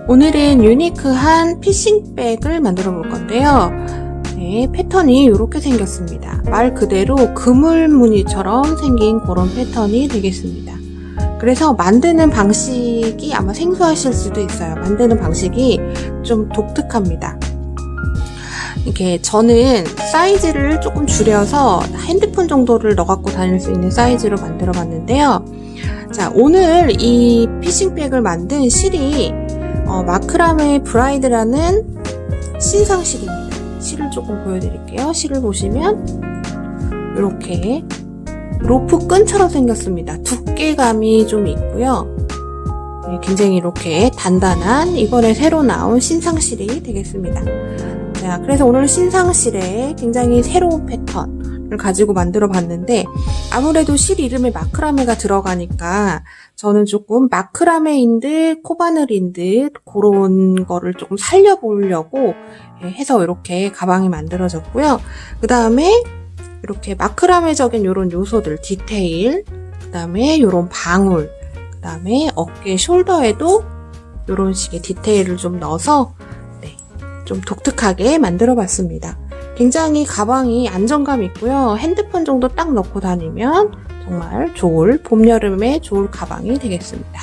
오늘은 유니크한 피싱백을 만들어 볼 건데요. 네, 패턴이 이렇게 생겼습니다. 말 그대로 그물 무늬처럼 생긴 그런 패턴이 되겠습니다. 그래서 만드는 방식이 아마 생소하실 수도 있어요. 만드는 방식이 좀 독특합니다. 이렇게 저는 사이즈를 조금 줄여서 핸드폰 정도를 넣어갖고 다닐 수 있는 사이즈로 만들어 봤는데요. 자, 오늘 이 피싱백을 만든 실이 마크라메 브라이드라는 신상 실입니다. 실을 조금 보여드릴게요. 실을 보시면 이렇게 로프 끈처럼 생겼습니다. 두께감이 좀 있고요. 굉장히 이렇게 단단한 이번에 새로 나온 신상 실이 되겠습니다. 자, 그래서 오늘 신상 실에 굉장히 새로운 패턴을 가지고 만들어 봤는데 아무래도 실 이름에 마크라메가 들어가니까 저는 조금 마크라메인 듯 코바늘인 듯 그런 거를 조금 살려보려고 해서 이렇게 가방이 만들어졌고요. 그 다음에 이렇게 마크라메적인 이런 요소들, 디테일, 그 다음에 이런 방울, 그 다음에 어깨 숄더에도 이런 식의 디테일을 좀 넣어서 좀 독특하게 만들어 봤습니다. 굉장히 가방이 안정감 있고요. 핸드폰 정도 딱 넣고 다니면 정말 좋을 봄, 여름에 좋을 가방이 되겠습니다.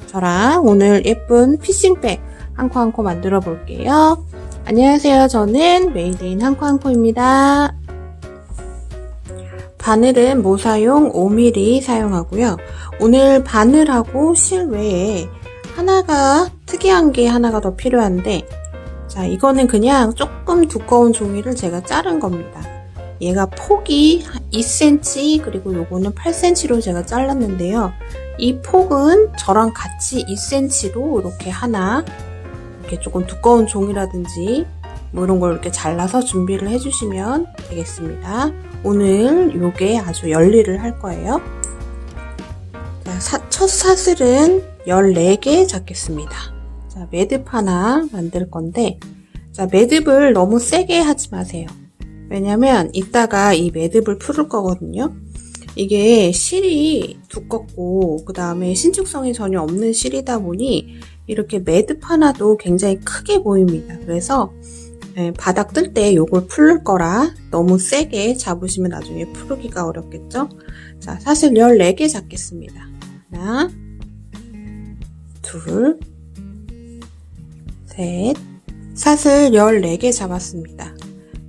저랑 오늘 예쁜 피싱백 한 코 한 코 만들어 볼게요. 안녕하세요. 저는 메이드인 한코한코입니다. 바늘은 모사용 5mm 사용하고요. 오늘 바늘하고 실 외에 하나가 특이한 게 하나가 더 필요한데 자, 이거는 그냥 조금 두꺼운 종이를 제가 자른 겁니다. 얘가 폭이 2cm 그리고 요거는 8cm로 제가 잘랐는데요. 이 폭은 저랑 같이 2cm로 이렇게 하나 이렇게 조금 두꺼운 종이라든지 뭐 이런 걸 이렇게 잘라서 준비를 해주시면 되겠습니다. 오늘 요게 아주 열일을 할 거예요. 자, 첫 사슬은 14개 잡겠습니다. 자, 매듭 하나 만들 건데 자, 매듭을 너무 세게 하지 마세요. 왜냐면 이따가 이 매듭을 풀을 거거든요. 이게 실이 두껍고 그 다음에 신축성이 전혀 없는 실이다 보니 이렇게 매듭 하나도 굉장히 크게 보입니다. 그래서 바닥 뜰 때 요걸 풀을 거라 너무 세게 잡으시면 나중에 풀기가 어렵겠죠. 자, 사슬 14개 잡겠습니다. 하나, 둘, 셋, 사슬 14개 잡았습니다.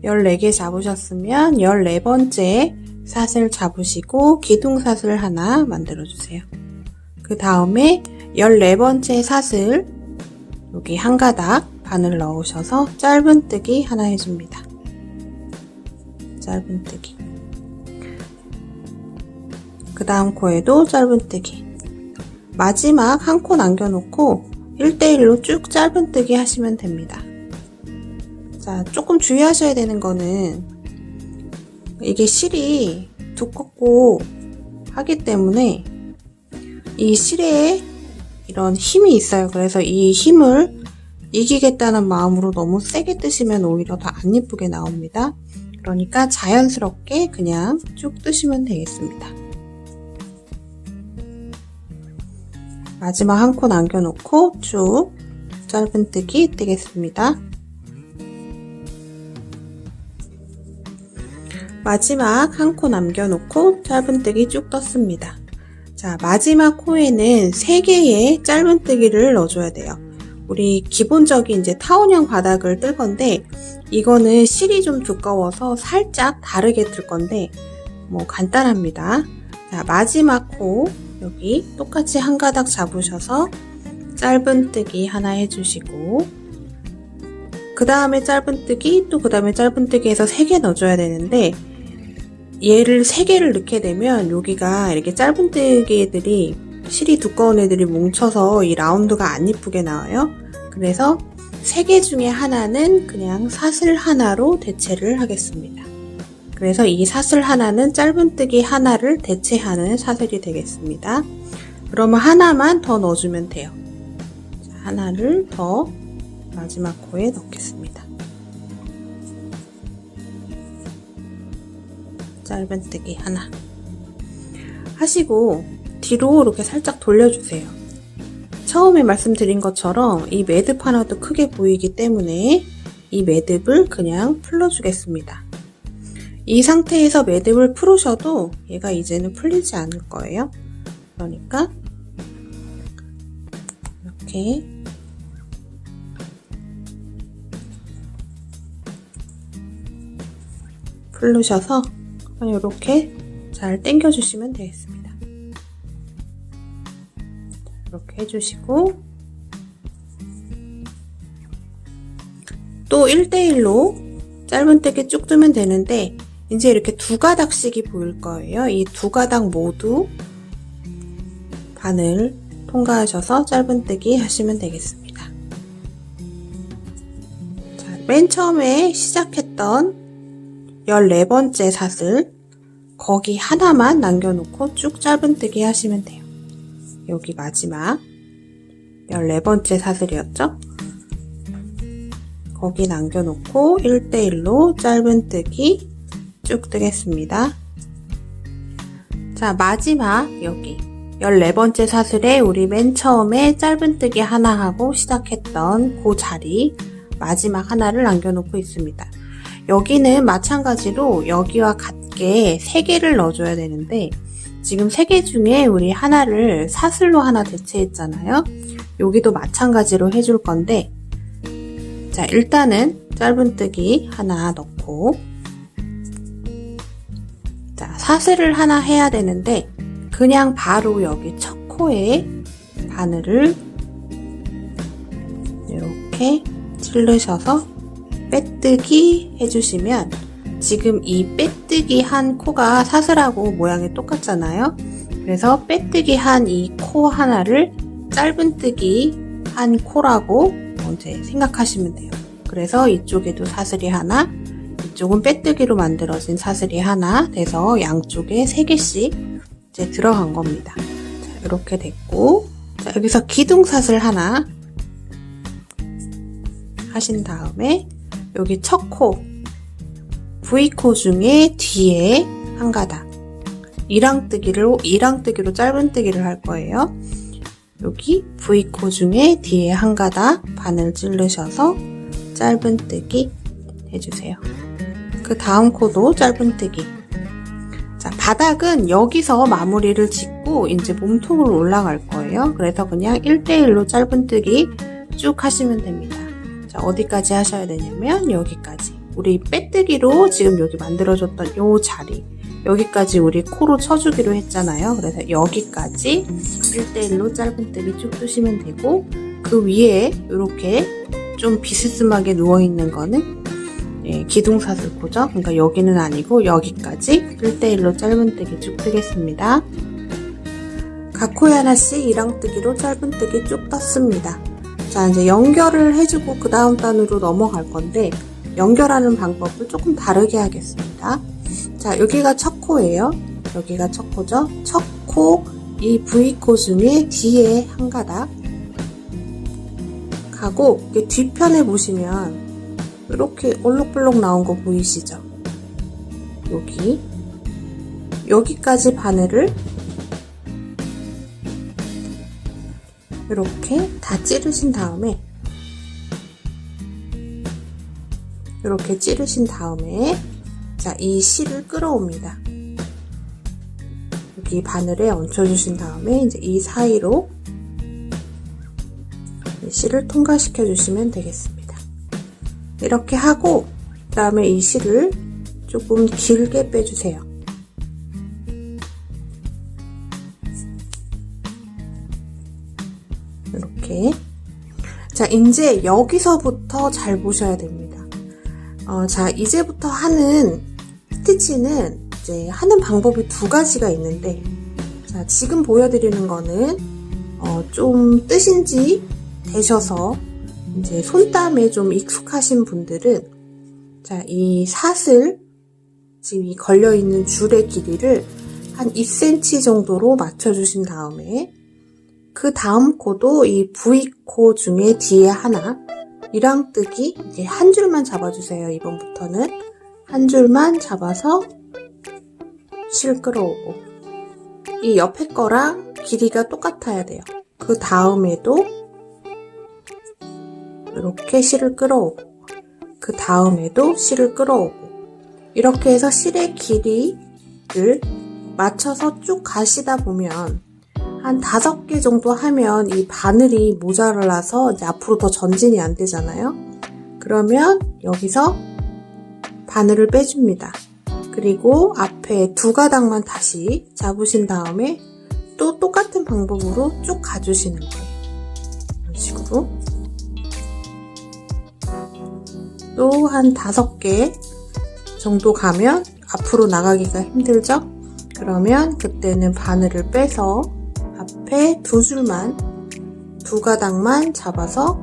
14개 잡으셨으면 14번째 사슬 잡으시고 기둥사슬 하나 만들어주세요. 그 다음에 14번째 사슬 여기 한 가닥 바늘 넣으셔서 짧은뜨기 하나 해줍니다. 짧은뜨기. 그 다음 코에도 짧은뜨기. 마지막 한 코 남겨놓고 1대1로 쭉 짧은뜨기 하시면 됩니다. 자, 조금 주의하셔야 되는 거는 이게 실이 두껍고 하기 때문에 이 실에 이런 힘이 있어요. 그래서 이 힘을 이기겠다는 마음으로 너무 세게 뜨시면 오히려 더 안 예쁘게 나옵니다. 그러니까 자연스럽게 그냥 쭉 뜨시면 되겠습니다. 마지막 한 코 남겨놓고 쭉 짧은뜨기 뜨겠습니다. 마지막 한 코 남겨놓고 짧은뜨기 쭉 떴습니다. 자, 마지막 코에는 3개의 짧은뜨기를 넣어줘야 돼요. 우리 기본적인 이제 타원형 바닥을 뜰 건데 이거는 실이 좀 두꺼워서 살짝 다르게 뜰 건데 뭐 간단합니다. 자, 마지막 코 여기 똑같이 한 가닥 잡으셔서 짧은뜨기 하나 해주시고 그 다음에 짧은뜨기 또 그 다음에 짧은뜨기 해서 3개 넣어줘야 되는데 얘를 3개를 넣게 되면 여기가 이렇게 짧은뜨기 애들이 실이 두꺼운 애들이 뭉쳐서 이 라운드가 안 이쁘게 나와요. 그래서 세 개 중에 하나는 그냥 사슬 하나로 대체를 하겠습니다. 그래서 이 사슬 하나는 짧은뜨기 하나를 대체하는 사슬이 되겠습니다. 그러면 하나만 더 넣어주면 돼요. 자, 하나를 더 마지막 코에 넣겠습니다. 짧은뜨기 하나 하시고 뒤로 이렇게 살짝 돌려주세요. 처음에 말씀드린 것처럼 이 매듭 하나도 크게 보이기 때문에 이 매듭을 그냥 풀어주겠습니다. 이 상태에서 매듭을 풀으셔도 얘가 이제는 풀리지 않을 거예요. 그러니까 이렇게 풀으셔서 이렇게 잘 당겨 주시면 되겠습니다. 이렇게 해주시고 또 1대1로 짧은뜨기 쭉 두면 되는데 이제 이렇게 두 가닥씩이 보일 거예요. 이 두 가닥 모두 바늘 통과하셔서 짧은뜨기 하시면 되겠습니다. 자, 맨 처음에 시작했던 14번째 사슬 거기 하나만 남겨놓고 쭉 짧은뜨기 하시면 돼요. 여기 마지막 14번째 사슬이었죠? 거기 남겨놓고 1대1로 짧은뜨기 쭉 뜨겠습니다. 자, 마지막 여기 14번째 사슬에 우리 맨 처음에 짧은뜨기 하나 하고 시작했던 그 자리 마지막 하나를 남겨놓고 있습니다. 여기는 마찬가지로 여기와 같게 3개를 넣어줘야 되는데 지금 3개 중에 우리 하나를 사슬로 하나 대체했잖아요. 여기도 마찬가지로 해줄 건데 자, 일단은 짧은뜨기 하나 넣고 자, 사슬을 하나 해야 되는데 그냥 바로 여기 첫 코에 바늘을 이렇게 찌르셔서 빼뜨기 해주시면 지금 이 빼뜨기 한 코가 사슬하고 모양이 똑같잖아요. 그래서 빼뜨기 한 이 코 하나를 짧은뜨기 한 코라고 이제 생각하시면 돼요. 그래서 이쪽에도 사슬이 하나, 이쪽은 빼뜨기로 만들어진 사슬이 하나 돼서 양쪽에 3개씩 이제 들어간 겁니다. 자, 이렇게 됐고, 자, 여기서 기둥사슬 하나 하신 다음에 여기 첫 코, V코 중에 뒤에 한 가닥, 2랑뜨기로 짧은뜨기를 할 거예요. 여기 V코 중에 뒤에 한 가닥 바늘 찌르셔서 짧은뜨기 해주세요. 그 다음 코도 짧은뜨기. 자, 바닥은 여기서 마무리를 짓고 이제 몸통으로 올라갈 거예요. 그래서 그냥 1대1로 짧은뜨기 쭉 하시면 됩니다. 자, 어디까지 하셔야 되냐면 여기까지. 우리 빼뜨기로 지금 여기 만들어줬던 요 자리 여기까지 우리 코로 쳐주기로 했잖아요. 그래서 여기까지 1대1로 짧은뜨기 쭉 두시면 되고 그 위에 이렇게 좀 비스듬하게 누워있는 거는 기둥사슬 코죠. 그러니까 여기는 아니고 여기까지 1대1로 짧은뜨기 쭉 뜨겠습니다. 각 코에 하나씩 2랑뜨기로 짧은뜨기 쭉 떴습니다. 자, 이제 연결을 해주고 그 다음 단으로 넘어갈 건데 연결하는 방법을 조금 다르게 하겠습니다. 자, 여기가 첫 코예요. 여기가 첫 코죠. 첫 코, 이 V코 중에 뒤에 한 가닥 하고 뒤편에 보시면 이렇게 올록블록 나온 거 보이시죠? 여기까지 바늘을 이렇게 다 찌르신 다음에 이렇게 찌르신 다음에 자, 이 실을 끌어옵니다. 여기 바늘에 얹혀주신 다음에 이제 이 사이로 이 실을 통과시켜 주시면 되겠습니다. 이렇게 하고 그 다음에 이 실을 조금 길게 빼주세요. 이렇게. 자, 이제 여기서부터 잘 보셔야 됩니다. 자, 이제부터 하는 스티치는 이제 하는 방법이 두 가지가 있는데, 자, 지금 보여드리는 거는 좀 뜨신 지 되셔서 이제 손땀에 좀 익숙하신 분들은 자, 이 사슬 지금 이 걸려있는 줄의 길이를 한 2cm 정도로 맞춰주신 다음에 그 다음 코도 이 V코 중에 뒤에 하나 이랑뜨기 이제 한 줄만 잡아주세요. 이번부터는 한 줄만 잡아서 실 끌어오고 이 옆에 거랑 길이가 똑같아야 돼요. 그 다음에도 이렇게 실을 끌어오고 그 다음에도 실을 끌어오고 이렇게 해서 실의 길이를 맞춰서 쭉 가시다 보면 한 5개 정도 하면 이 바늘이 모자라서 이제 앞으로 더 전진이 안 되잖아요. 그러면 여기서 바늘을 빼줍니다. 그리고 앞에 2가닥만 다시 잡으신 다음에 또 똑같은 방법으로 쭉 가주시는 거예요. 이런 식으로 또 한 5개 정도 가면 앞으로 나가기가 힘들죠? 그러면 그때는 바늘을 빼서 앞에 2가닥만 잡아서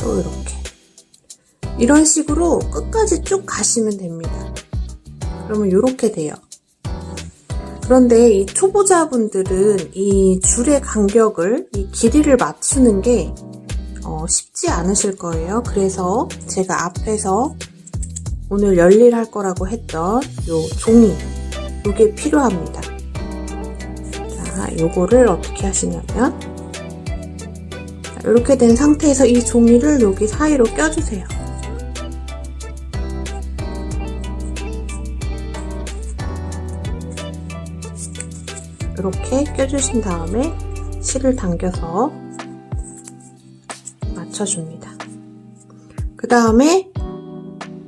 또 이렇게 이런 식으로 끝까지 쭉 가시면 됩니다. 그러면 이렇게 돼요. 그런데 이 초보자분들은 이 줄의 간격을 이 길이를 맞추는 게 쉽지 않으실 거예요. 그래서 제가 앞에서 오늘 열일할 거라고 했던 요 종이 요게 필요합니다. 자, 요거를 어떻게 하시냐면 이렇게 된 상태에서 이 종이를 여기 사이로 껴주세요. 이렇게 껴주신 다음에 실을 당겨서 맞춰줍니다. 그 다음에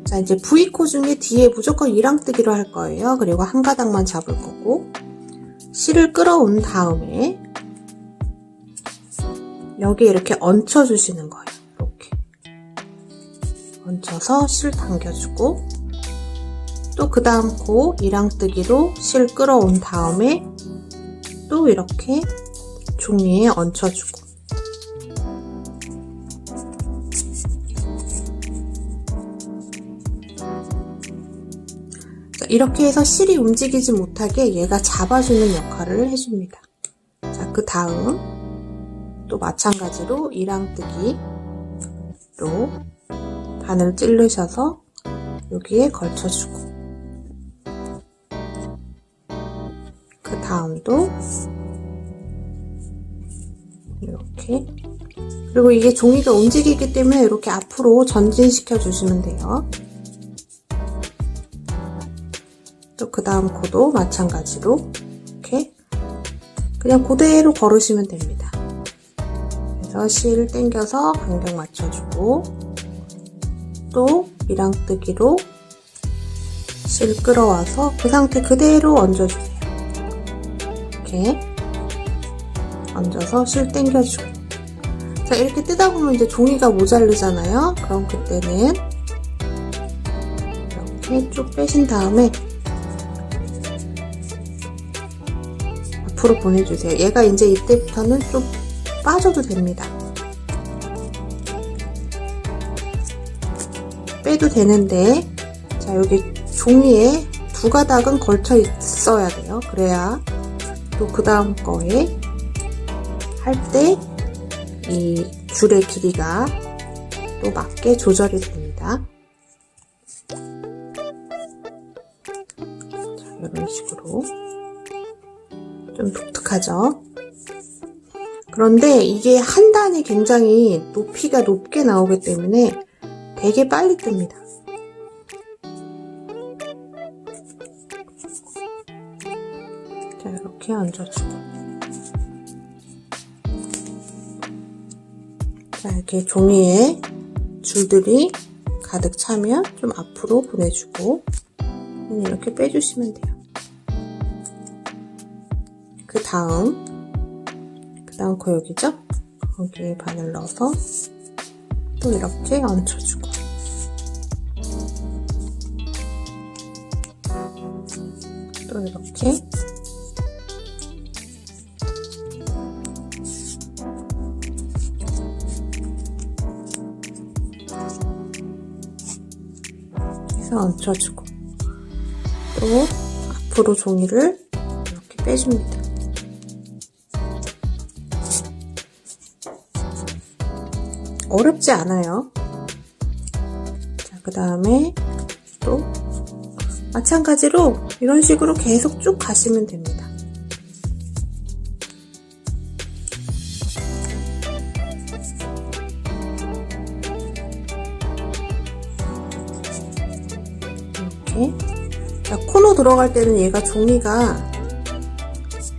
자 이제 V코 중에 뒤에 무조건 이랑뜨기로 할 거예요. 그리고 한 가닥만 잡을 거고 실을 끌어온 다음에 여기에 이렇게 얹혀주시는 거예요. 이렇게 얹혀서 실 당겨주고 또 그 다음 코 이랑뜨기로 실 끌어온 다음에 또 이렇게 종이에 얹혀주고 이렇게 해서 실이 움직이지 못하게 얘가 잡아주는 역할을 해줍니다. 자, 그 다음 또 마찬가지로 이랑뜨기로 바늘 찌르셔서 여기에 걸쳐주고 그 다음도 이렇게 그리고 이게 종이가 움직이기 때문에 이렇게 앞으로 전진시켜 주시면 돼요. 또 그 다음 코도 마찬가지로 이렇게 그냥 그대로 걸으시면 됩니다. 그래서 실 당겨서 간격 맞춰주고 또 이랑뜨기로 실 끌어와서 그 상태 그대로 얹어주세요. 이렇게 얹어서 실 당겨주고 자 이렇게 뜨다 보면 이제 종이가 모자르잖아요. 그럼 그때는 이렇게 쭉 빼신 다음에 앞으로 보내주세요. 얘가 이제 이때부터는 좀 빠져도 됩니다. 빼도 되는데 자 여기 종이에 2가닥은 걸쳐 있어야 돼요. 그래야 또 그 다음 거에 할 때 이 줄의 길이가 또 맞게 조절이 됩니다. 자, 이런 식으로 좀 독특하죠? 그런데 이게 한 단이 굉장히 높이가 높게 나오기 때문에 되게 빨리 뜹니다. 자, 이렇게 얹어주고 자, 이렇게 종이에 줄들이 가득 차면 좀 앞으로 보내주고 이렇게 빼주시면 돼요. 그 다음 코 여기죠? 거기에 바늘 넣어서 또 이렇게 얹혀주고 또 이렇게 해서 얹혀주고, 또 앞으로 종이를 이렇게 빼줍니다. 어렵지 않아요. 자, 그 다음에 또 마찬가지로 이런 식으로 계속 쭉 가시면 됩니다. 이렇게. 자, 코너 들어갈 때는 얘가 종이가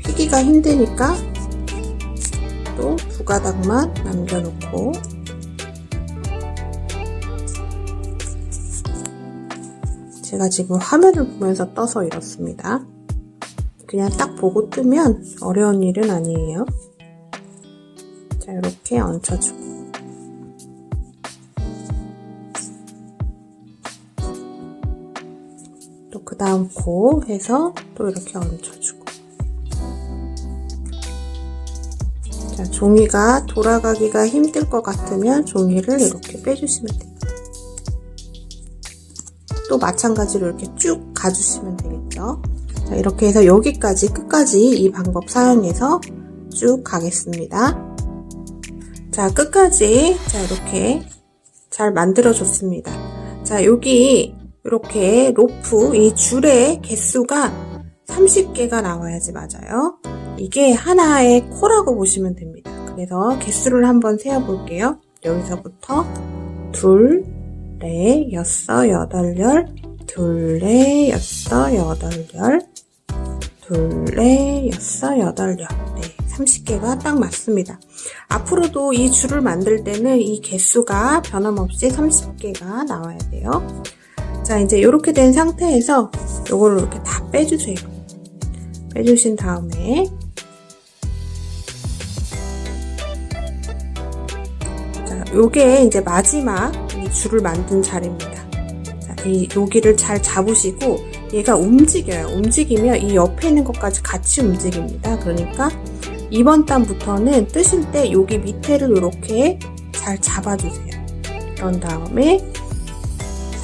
휘기가 힘드니까 또 두 가닥만 남겨놓고, 제가 지금 화면을 보면서 떠서 이렇습니다. 그냥 딱 보고 뜨면 어려운 일은 아니에요. 자, 이렇게 얹혀주고, 또 그 다음 코 해서 또 이렇게 얹혀주고. 자, 종이가 돌아가기가 힘들 것 같으면 종이를 이렇게 빼주시면 돼요. 또 마찬가지로 이렇게 쭉 가주시면 되겠죠. 자, 이렇게 해서 여기까지 끝까지 이 방법 사용해서 쭉 가겠습니다. 자, 끝까지 자 이렇게 잘 만들어 줬습니다. 자, 여기 이렇게 로프 이 줄의 개수가 30개가 나와야지 맞아요. 이게 하나의 코라고 보시면 됩니다. 그래서 개수를 한번 세어 볼게요. 여기서부터 둘, 넷, 여섯, 여덟, 열, 둘, 넷, 여섯, 여덟, 열, 둘, 넷, 여섯, 여덟, 열. 네, 30개가 딱 맞습니다. 앞으로도 이 줄을 만들 때는 이 개수가 변함없이 30개가 나와야 돼요. 자, 이제 이렇게 된 상태에서 요거를 이렇게 다 빼주세요. 빼주신 다음에, 자, 요게 이제 마지막 이 줄을 만든 자리입니다. 자, 여기를 잘 잡으시고, 얘가 움직여요. 움직이면 이 옆에 있는 것까지 같이 움직입니다. 그러니까 이번 단부터는 뜨실 때 여기 밑에를 이렇게 잘 잡아주세요. 그런 다음에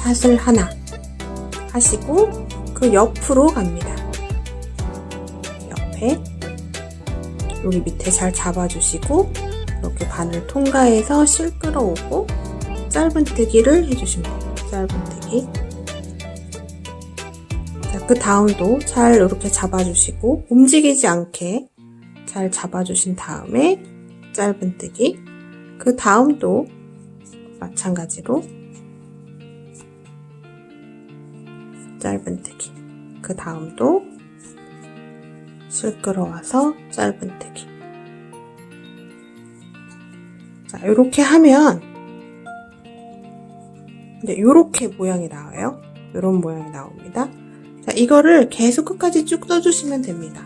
사슬 하나 하시고 그 옆으로 갑니다. 옆에 여기 밑에 잘 잡아주시고 이렇게 바늘 통과해서 실 끌어오고 짧은뜨기를 해주시면 돼요. 짧은뜨기. 자, 그 다음도 잘 이렇게 잡아주시고 움직이지 않게 잘 잡아주신 다음에 짧은뜨기. 그 다음도 마찬가지로 짧은뜨기. 그 다음도 실 끌어와서 짧은뜨기. 자, 이렇게 하면 이제 요렇게 모양이 나와요. 요런 모양이 나옵니다. 자, 이거를 계속 끝까지 쭉 떠주시면 됩니다.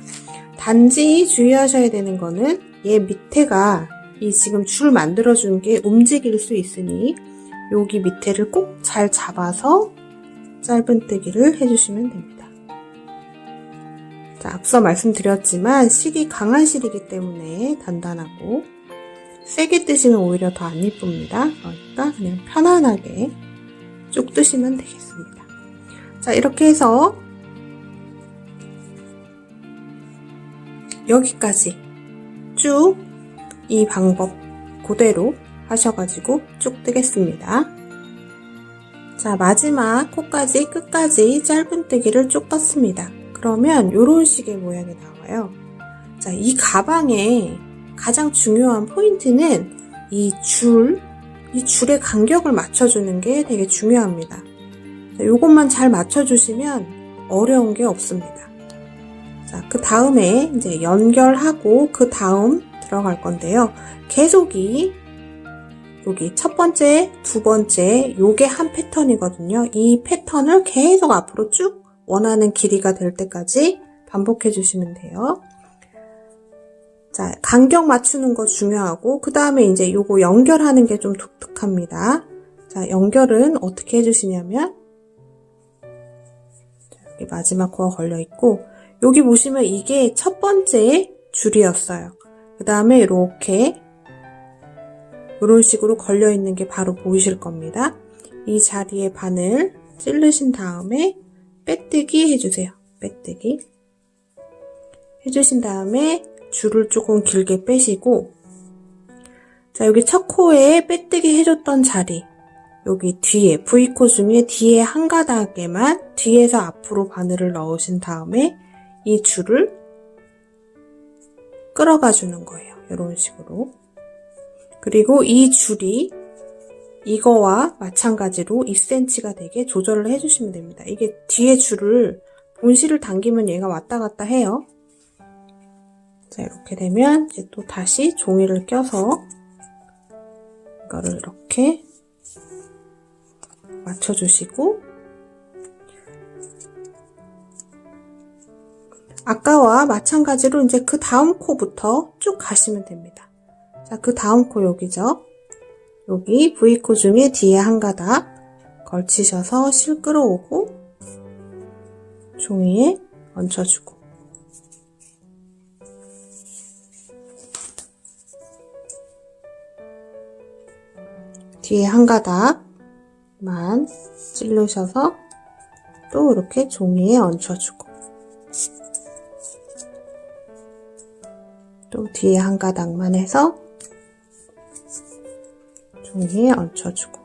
단지 주의하셔야 되는 거는 얘 밑에가 이 지금 줄 만들어준 게 움직일 수 있으니 여기 밑에를 꼭 잘 잡아서 짧은뜨기를 해주시면 됩니다. 자, 앞서 말씀드렸지만 실이 강한 실이기 때문에 단단하고 세게 뜨시면 오히려 더 안 이쁩니다. 그러니까 그냥 편안하게 쭉 뜨시면 되겠습니다. 자, 이렇게 해서 여기까지 쭉 이 방법 그대로 하셔가지고 쭉 뜨겠습니다. 자, 마지막 코까지 끝까지 짧은뜨기를 쭉 떴습니다. 그러면 이런 식의 모양이 나와요. 자, 이 가방의 가장 중요한 포인트는 이 줄의 간격을 맞춰주는 게 되게 중요합니다. 자, 요것만 잘 맞춰주시면 어려운 게 없습니다. 자, 그 다음에 이제 연결하고 그 다음 들어갈 건데요. 계속이 여기 첫 번째, 두 번째 요게 한 패턴이거든요. 이 패턴을 계속 앞으로 쭉 원하는 길이가 될 때까지 반복해 주시면 돼요. 자, 간격 맞추는 거 중요하고 그 다음에 이제 요거 연결하는 게 좀 독특합니다. 자, 연결은 어떻게 해주시냐면 여기 마지막 코가 걸려 있고 여기 보시면 이게 첫 번째 줄이었어요. 그 다음에 이렇게 이런 식으로 걸려 있는 게 바로 보이실 겁니다. 이 자리에 바늘 찌르신 다음에 빼뜨기 해주세요. 빼뜨기 해주신 다음에 줄을 조금 길게 빼시고, 자, 여기 첫 코에 빼뜨기 해줬던 자리, 여기 뒤에 V코 중에 뒤에 한 가닥에만 뒤에서 앞으로 바늘을 넣으신 다음에 이 줄을 끌어가 주는 거예요. 이런 식으로. 그리고 이 줄이 이거와 마찬가지로 2cm가 되게 조절을 해주시면 됩니다. 이게 뒤에 줄을 본실을 당기면 얘가 왔다 갔다 해요. 자, 이렇게 되면 이제 또 다시 종이를 껴서 이거를 이렇게 맞춰주시고, 아까와 마찬가지로 이제 그 다음 코부터 쭉 가시면 됩니다. 자, 그 다음 코 여기죠. 여기 V코 중에 뒤에 한 가닥 걸치셔서 실 끌어오고 종이에 얹혀주고, 뒤에 한 가닥만 찌르셔서 또 이렇게 종이에 얹혀주고, 또 뒤에 한 가닥만 해서 종이에 얹혀주고.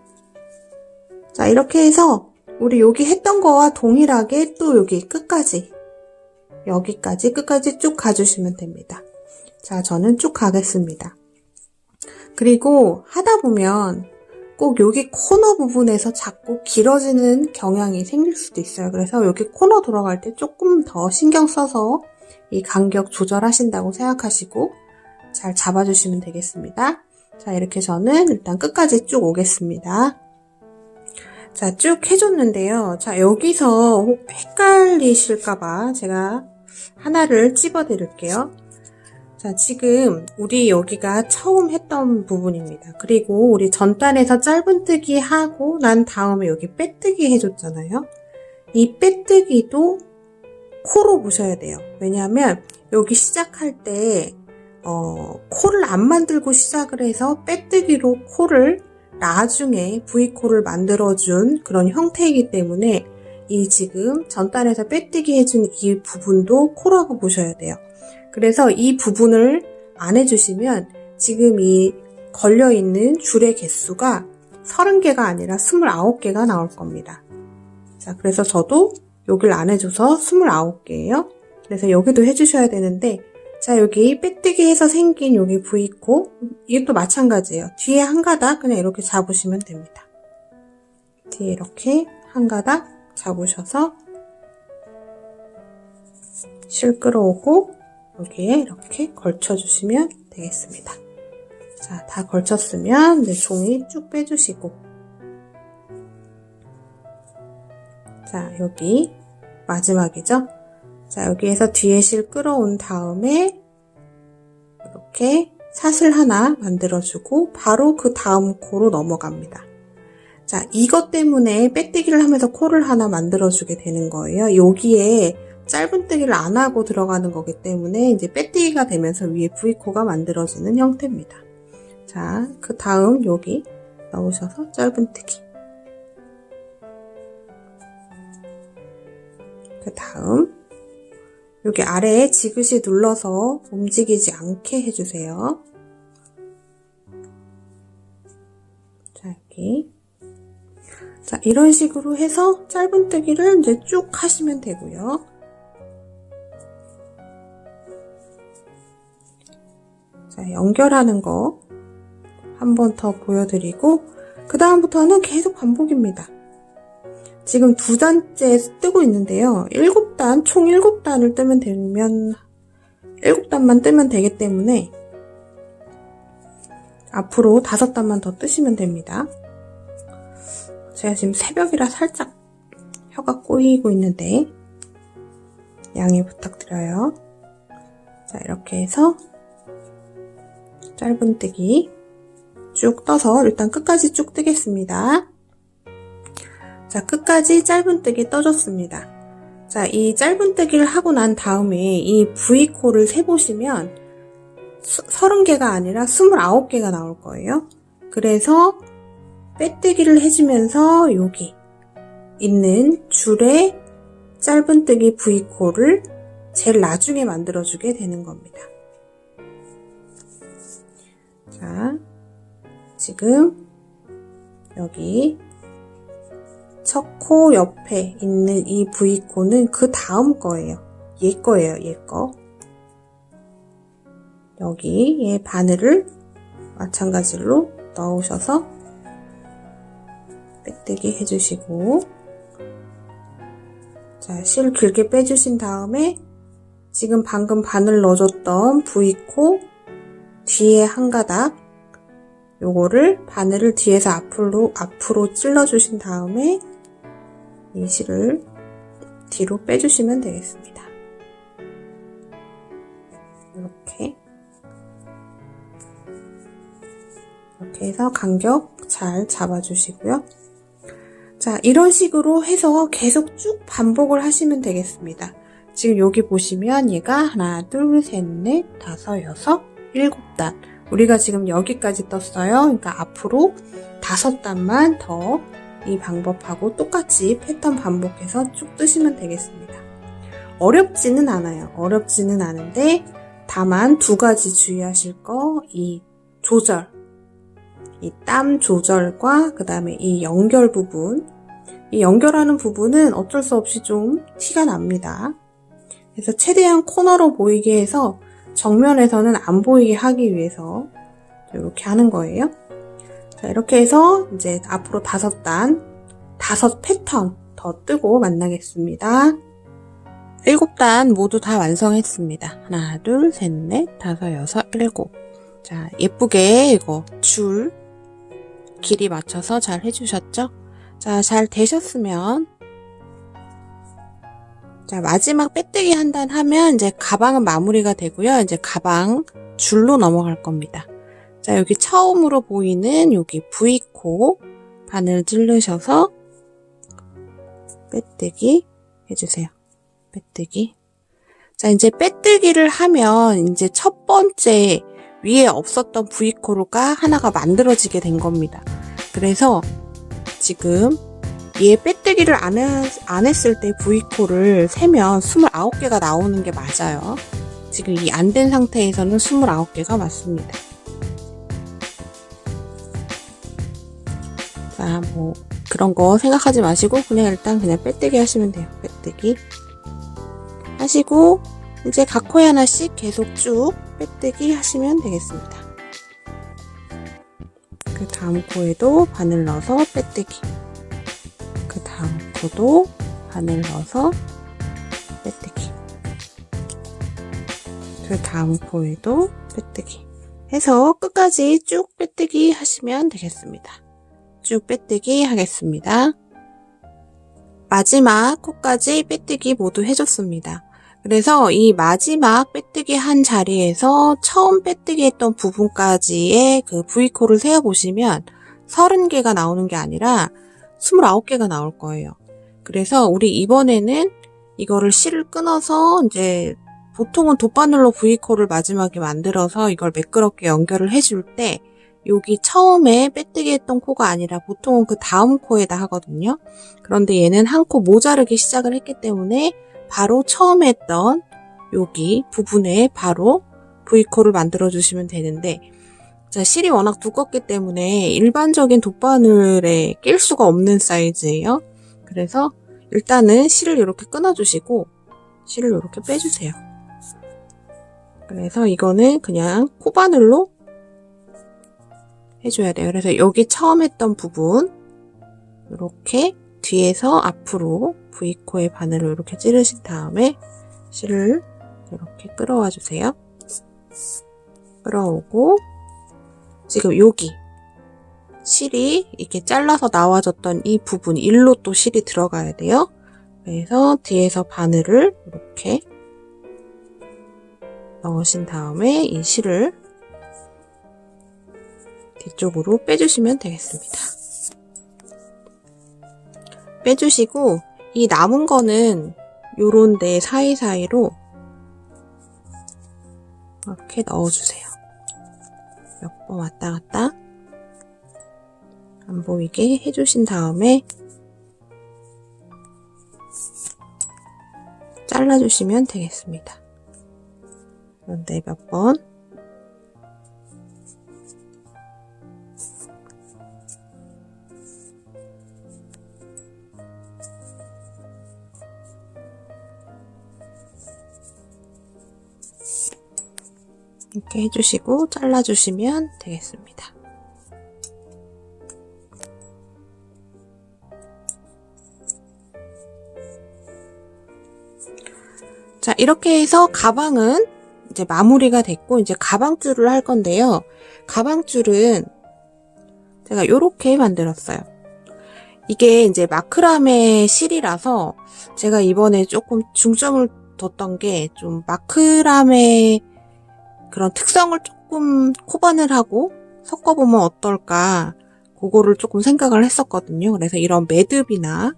자, 이렇게 해서 우리 여기 했던 거와 동일하게 또 여기 끝까지, 여기까지 끝까지 쭉 가주시면 됩니다. 자, 저는 쭉 가겠습니다. 그리고 하다 보면 꼭 여기 코너 부분에서 자꾸 길어지는 경향이 생길 수도 있어요. 그래서 여기 코너 들어갈 때 조금 더 신경 써서 이 간격 조절하신다고 생각하시고 잘 잡아주시면 되겠습니다. 자, 이렇게 저는 일단 끝까지 쭉 오겠습니다. 자, 쭉 해줬는데요. 자, 여기서 헷갈리실까봐 제가 하나를 찝어 드릴게요. 자, 지금 우리 여기가 처음 했던 부분입니다. 그리고 우리 전단에서 짧은뜨기 하고 난 다음에 여기 빼뜨기 해줬잖아요. 이 빼뜨기도 코로 보셔야 돼요. 왜냐하면 여기 시작할 때 코를 안 만들고 시작을 해서 빼뜨기로 코를 나중에 V코를 만들어준 그런 형태이기 때문에 이 지금 전단에서 빼뜨기 해준 이 부분도 코라고 보셔야 돼요. 그래서 이 부분을 안 해주시면 지금 이 걸려있는 줄의 개수가 30개가 아니라 29개가 나올 겁니다. 자, 그래서 저도 여기를 안 해줘서 29개예요. 그래서 여기도 해주셔야 되는데, 자, 여기 빼뜨기 해서 생긴 여기 V코, 이것도 마찬가지예요. 뒤에 한 가닥 그냥 이렇게 잡으시면 됩니다. 뒤에 이렇게 한 가닥 잡으셔서 실 끌어오고 여기에 이렇게 걸쳐주시면 되겠습니다. 자, 다 걸쳤으면 이제 종이 쭉 빼주시고, 자, 여기 마지막이죠? 자, 여기에서 뒤에 실 끌어온 다음에 이렇게 사슬 하나 만들어주고 바로 그 다음 코로 넘어갑니다. 자, 이것 때문에 빼뜨기를 하면서 코를 하나 만들어주게 되는 거예요. 여기에 짧은뜨기를 안 하고 들어가는 거기 때문에 이제 빼뜨기가 되면서 위에 V코가 만들어지는 형태입니다. 자, 그 다음 여기 넣으셔서 짧은뜨기. 그 다음 여기 아래에 지그시 눌러서 움직이지 않게 해주세요. 자, 여기. 자, 이런 식으로 해서 짧은뜨기를 이제 쭉 하시면 되고요. 자, 연결하는 거 한 번 더 보여드리고, 그 다음부터는 계속 반복입니다. 지금 2단째 뜨고 있는데요. 7단, 총 7단을 뜨면 되면, 7단만 뜨면 되기 때문에, 앞으로 5단만 더 뜨시면 됩니다. 제가 지금 새벽이라 살짝 혀가 꼬이고 있는데, 양해 부탁드려요. 자, 이렇게 해서, 짧은뜨기 쭉 떠서 일단 끝까지 쭉 뜨겠습니다. 자, 끝까지 짧은뜨기 떠줬습니다. 자, 이 짧은뜨기를 하고 난 다음에 이 V코를 세보시면 30개가 아니라 29개가 나올 거예요. 그래서 빼뜨기를 해주면서 여기 있는 줄에 짧은뜨기 V코를 제일 나중에 만들어주게 되는 겁니다. 자, 지금 여기 첫 코 옆에 있는 이 V코는 그 다음 거예요. 얘 거예요, 얘 거. 여기 얘 바늘을 마찬가지로 넣으셔서 빼뜨기 해주시고, 자, 실 길게 빼주신 다음에 지금 방금 바늘 넣어줬던 V코 뒤에 한 가닥, 요거를 바늘을 뒤에서 앞으로 찔러주신 다음에 이 실을 뒤로 빼주시면 되겠습니다. 이렇게 해서 간격 잘 잡아주시고요. 자, 이런 식으로 해서 계속 쭉 반복을 하시면 되겠습니다. 지금 여기 보시면 얘가 하나, 둘, 셋, 넷, 다섯, 여섯, 일곱 단. 우리가 지금 여기까지 떴어요. 그러니까 앞으로 5단만 더 이 방법하고 똑같이 패턴 반복해서 쭉 뜨시면 되겠습니다. 어렵지는 않아요. 어렵지는 않은데 다만 2가지 주의하실 거, 이 조절, 이 땀 조절과 그 다음에 이 연결 부분, 이 연결하는 부분은 어쩔 수 없이 좀 티가 납니다. 그래서 최대한 코너로 보이게 해서 정면에서는 안 보이게 하기 위해서 이렇게 하는 거예요. 자, 이렇게 해서 이제 앞으로 5단, 5패턴 더 뜨고 만나겠습니다. 7단 모두 다 완성했습니다. 하나, 둘, 셋, 넷, 다섯, 여섯, 일곱. 자, 예쁘게 이거 줄 길이 맞춰서 잘 해주셨죠? 자, 잘 되셨으면, 자, 마지막 빼뜨기 한 단 하면 이제 가방은 마무리가 되고요. 이제 가방 줄로 넘어갈 겁니다. 자, 여기 처음으로 보이는 여기 V코 바늘 찌르셔서 빼뜨기 해주세요. 빼뜨기. 자, 이제 빼뜨기를 하면 이제 첫 번째 위에 없었던 V코가 하나가 만들어지게 된 겁니다. 그래서 지금 얘 빼뜨기를 안 했을 때 V코를 세면 29개가 나오는 게 맞아요. 지금 이 안 된 상태에서는 29개가 맞습니다. 자, 뭐 그런 거 생각하지 마시고 일단 그냥 빼뜨기 하시면 돼요. 빼뜨기 하시고 이제 각 코에 하나씩 계속 쭉 빼뜨기 하시면 되겠습니다. 그 다음 코에도 바늘 넣어서 빼뜨기, 그 다음 코도 바늘 넣어서 빼뜨기, 그 다음 코에도 빼뜨기 해서 끝까지 쭉 빼뜨기 하시면 되겠습니다. 쭉 빼뜨기 하겠습니다. 마지막 코까지 빼뜨기 모두 해줬습니다. 그래서 이 마지막 빼뜨기 한 자리에서 처음 빼뜨기 했던 부분까지의 그 V코를 세어보시면 30개가 나오는 게 아니라 29개가 나올 거예요. 그래서 우리 이번에는 이거를 실을 끊어서 이제 보통은 돗바늘로 V코를 마지막에 만들어서 이걸 매끄럽게 연결을 해줄 때 여기 처음에 빼뜨기 했던 코가 아니라 보통은 그 다음 코에다 하거든요. 그런데 얘는 한 코 모자르게 시작을 했기 때문에 바로 처음에 했던 여기 부분에 바로 V코를 만들어 주시면 되는데, 자, 실이 워낙 두껍기 때문에 일반적인 돗바늘에 낄 수가 없는 사이즈예요. 그래서 일단은 실을 이렇게 끊어주시고 실을 이렇게 빼주세요. 그래서 이거는 그냥 코바늘로 해줘야 돼요. 그래서 여기 처음 했던 부분 이렇게 뒤에서 앞으로 V코의 바늘을 이렇게 찌르신 다음에 실을 이렇게 끌어와 주세요. 끌어오고 지금 여기 실이 이렇게 잘라서 나와졌던 이 부분 일로 또 실이 들어가야 돼요. 그래서 뒤에서 바늘을 이렇게 넣으신 다음에 이 실을 뒤쪽으로 빼주시면 되겠습니다. 빼주시고 이 남은 거는 요런 데 사이사이로 이렇게 넣어주세요. 몇 번 왔다 갔다 안 보이게 해주신 다음에 잘라주시면 되겠습니다. 그런데 몇 번 이렇게 해주시고 잘라주시면 되겠습니다. 자, 이렇게 해서 가방은 이제 마무리가 됐고, 이제 가방줄을 할 건데요. 가방줄은 제가 요렇게 만들었어요. 이게 이제 마크라메 실이라서 제가 이번에 조금 중점을 뒀던 게 좀 마크라메 그런 특성을 조금 코반을 하고 섞어보면 어떨까, 그거를 조금 생각을 했었거든요. 그래서 이런 매듭이나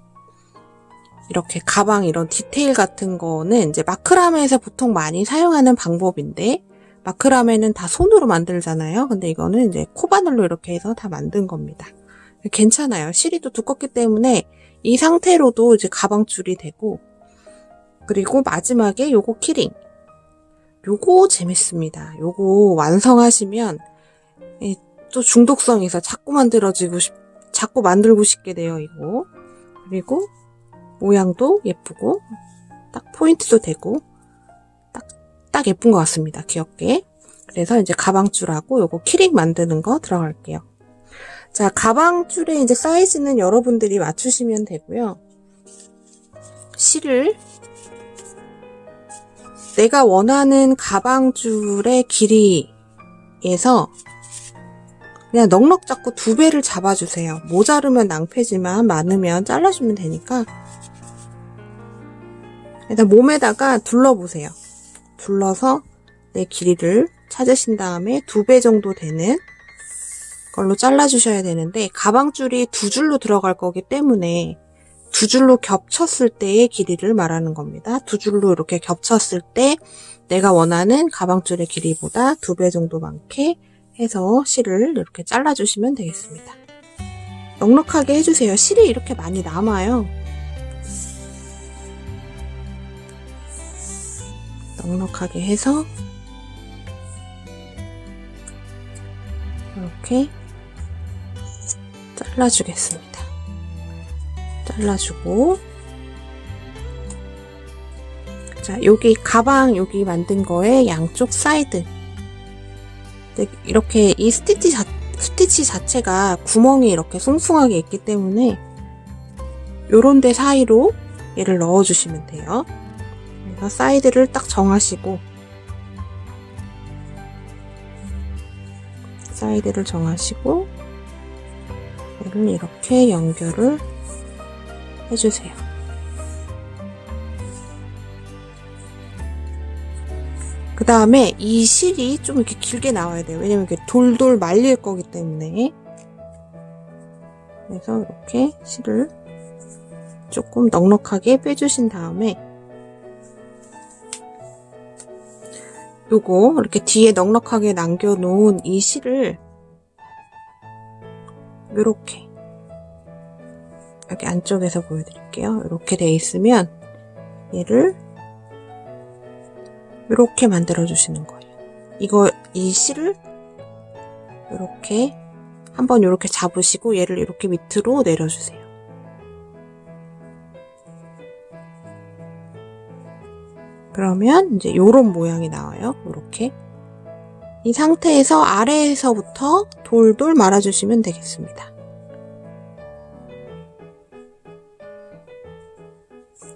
이렇게 가방 이런 디테일 같은 거는 이제 마크라메에서 보통 많이 사용하는 방법인데, 마크라메는 다 손으로 만들잖아요. 근데 이거는 이제 코바늘로 이렇게 해서 다 만든 겁니다. 괜찮아요. 실이 또 두껍기 때문에 이 상태로도 이제 가방줄이 되고, 그리고 마지막에 요거 키링. 요거 재밌습니다. 요거 완성하시면 또 중독성이 있어. 자꾸 만들고 싶게 돼요, 이거. 그리고 모양도 예쁘고 딱 포인트도 되고 딱 예쁜 것 같습니다. 귀엽게. 그래서 이제 가방줄하고 요거 키링 만드는 거 들어갈게요. 자, 가방줄의 이제 사이즈는 여러분들이 맞추시면 되고요. 실을 내가 원하는 가방줄의 길이에서 그냥 넉넉 잡고 2배를 잡아주세요. 모자르면 낭패지만 많으면 잘라주면 되니까. 일단 몸에다가 둘러보세요. 둘러서 내 길이를 찾으신 다음에 2배 정도 되는 걸로 잘라주셔야 되는데, 가방줄이 2줄로 들어갈 거기 때문에 2줄로 겹쳤을 때의 길이를 말하는 겁니다. 2줄로 이렇게 겹쳤을 때 내가 원하는 가방줄의 길이보다 2배 정도 많게 해서 실을 이렇게 잘라주시면 되겠습니다. 넉넉하게 해주세요. 실이 이렇게 많이 남아요. 넉넉하게 해서 이렇게 잘라주겠습니다. 잘라주고, 자, 여기 가방 여기 만든 거에 양쪽 사이드 이렇게 이 스티치 자체가 구멍이 이렇게 숭숭하게 있기 때문에 요런 데 사이로 얘를 넣어주시면 돼요. 그래서 사이드를 딱 정하시고, 사이드를 정하시고 얘를 이렇게 연결을 해주세요. 그 다음에 이 실이 좀 이렇게 길게 나와야 돼요. 왜냐면 이렇게 돌돌 말릴 거기 때문에. 그래서 이렇게 실을 조금 넉넉하게 빼주신 다음에 요거 이렇게 뒤에 넉넉하게 남겨놓은 이 실을 요렇게 여기 안쪽에서 보여드릴게요. 이렇게 돼 있으면 얘를 이렇게 만들어 주시는 거예요. 이 실을 이렇게 한번 이렇게 잡으시고 얘를 이렇게 밑으로 내려주세요. 그러면 이제 요런 모양이 나와요. 이렇게. 이 상태에서 아래에서부터 돌돌 말아주시면 되겠습니다.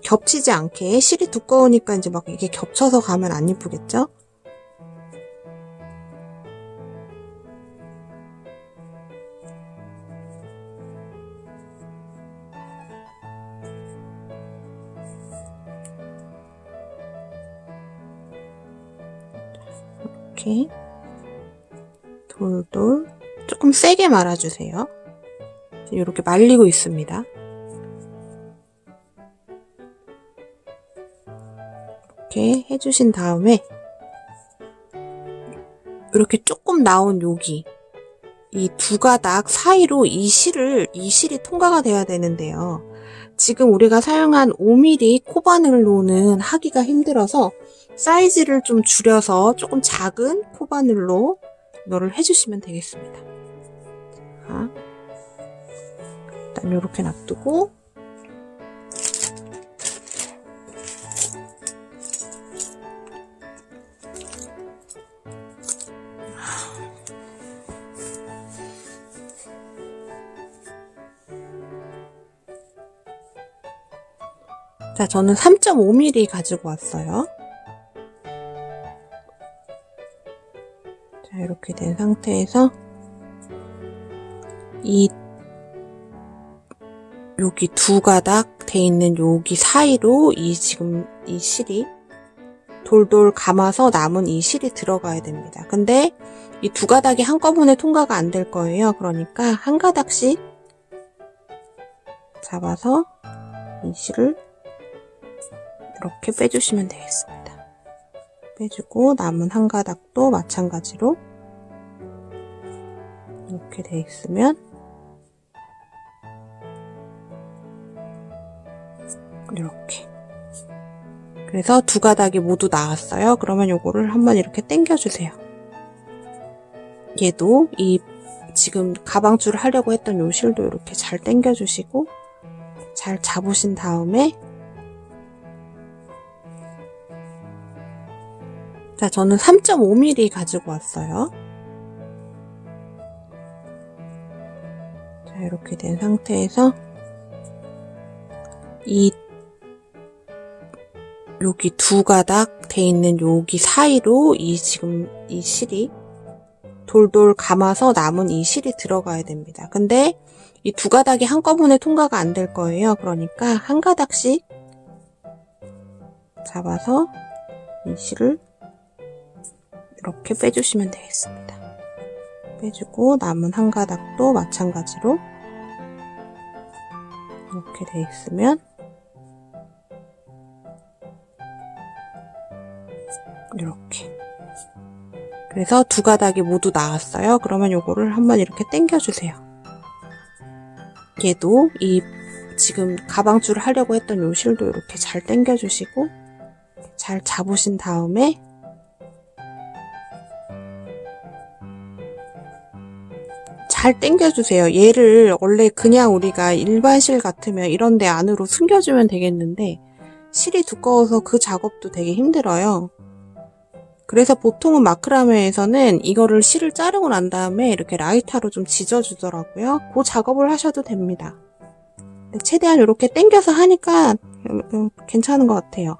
겹치지 않게. 실이 두꺼우니까 이제 막 이게 겹쳐서 가면 안 예쁘겠죠? 이렇게 돌돌 조금 세게 말아주세요. 이렇게 말리고 있습니다. 이렇게 해주신 다음에 이렇게 조금 나온 여기 이 두 가닥 사이로 이 실이 통과가 돼야 되는데요. 지금 우리가 사용한 5mm 코바늘로는 하기가 힘들어서 사이즈를 좀 줄여서 조금 작은 코바늘로 이거를 해주시면 되겠습니다. 자, 일단 이렇게 놔두고 자, 저는 3.5mm 가지고 왔어요. 자, 이렇게 된 상태에서 여기 두 가닥 돼 있는 여기 사이로 지금 이 실이 돌돌 감아서 남은 이 실이 들어가야 됩니다. 근데 이 두 가닥이 한꺼번에 통과가 안 될 거예요. 그러니까 한 가닥씩 잡아서 이 실을 이렇게 빼주시면 되겠습니다. 빼주고 남은 한 가닥도 마찬가지로 이렇게 돼 있으면 이렇게. 그래서 두 가닥이 모두 나왔어요. 그러면 요거를 한번 이렇게 당겨주세요. 얘도 지금 가방줄을 하려고 했던 요 실도 이렇게 잘 당겨주시고 잘 잡으신 다음에 자, 저는 3.5mm 가지고 왔어요. 자, 이렇게 된 상태에서 여기 두 가닥 돼 있는 여기 사이로 지금 이 실이 돌돌 감아서 남은 이 실이 들어가야 됩니다. 근데 이 두 가닥이 한꺼번에 통과가 안 될 거예요. 그러니까 한 가닥씩 잡아서 이 실을 이렇게 빼주시면 되겠습니다. 빼주고 남은 한 가닥도 마찬가지로 이렇게 돼 있으면 이렇게. 그래서 두 가닥이 모두 나왔어요. 그러면 요거를 한번 이렇게 당겨주세요. 얘도 지금 가방줄을 하려고 했던 요 실도 이렇게 잘 당겨주시고 잘 잡으신 다음에 잘 당겨주세요. 얘를 원래 그냥 우리가 일반 실 같으면 이런 데 안으로 숨겨주면 되겠는데 실이 두꺼워서 그 작업도 되게 힘들어요. 그래서 보통은 마크라메에서는 이거를 실을 자르고 난 다음에 이렇게 라이터로 좀 지져주더라고요. 그 작업을 하셔도 됩니다. 최대한 이렇게 당겨서 하니까 괜찮은 것 같아요.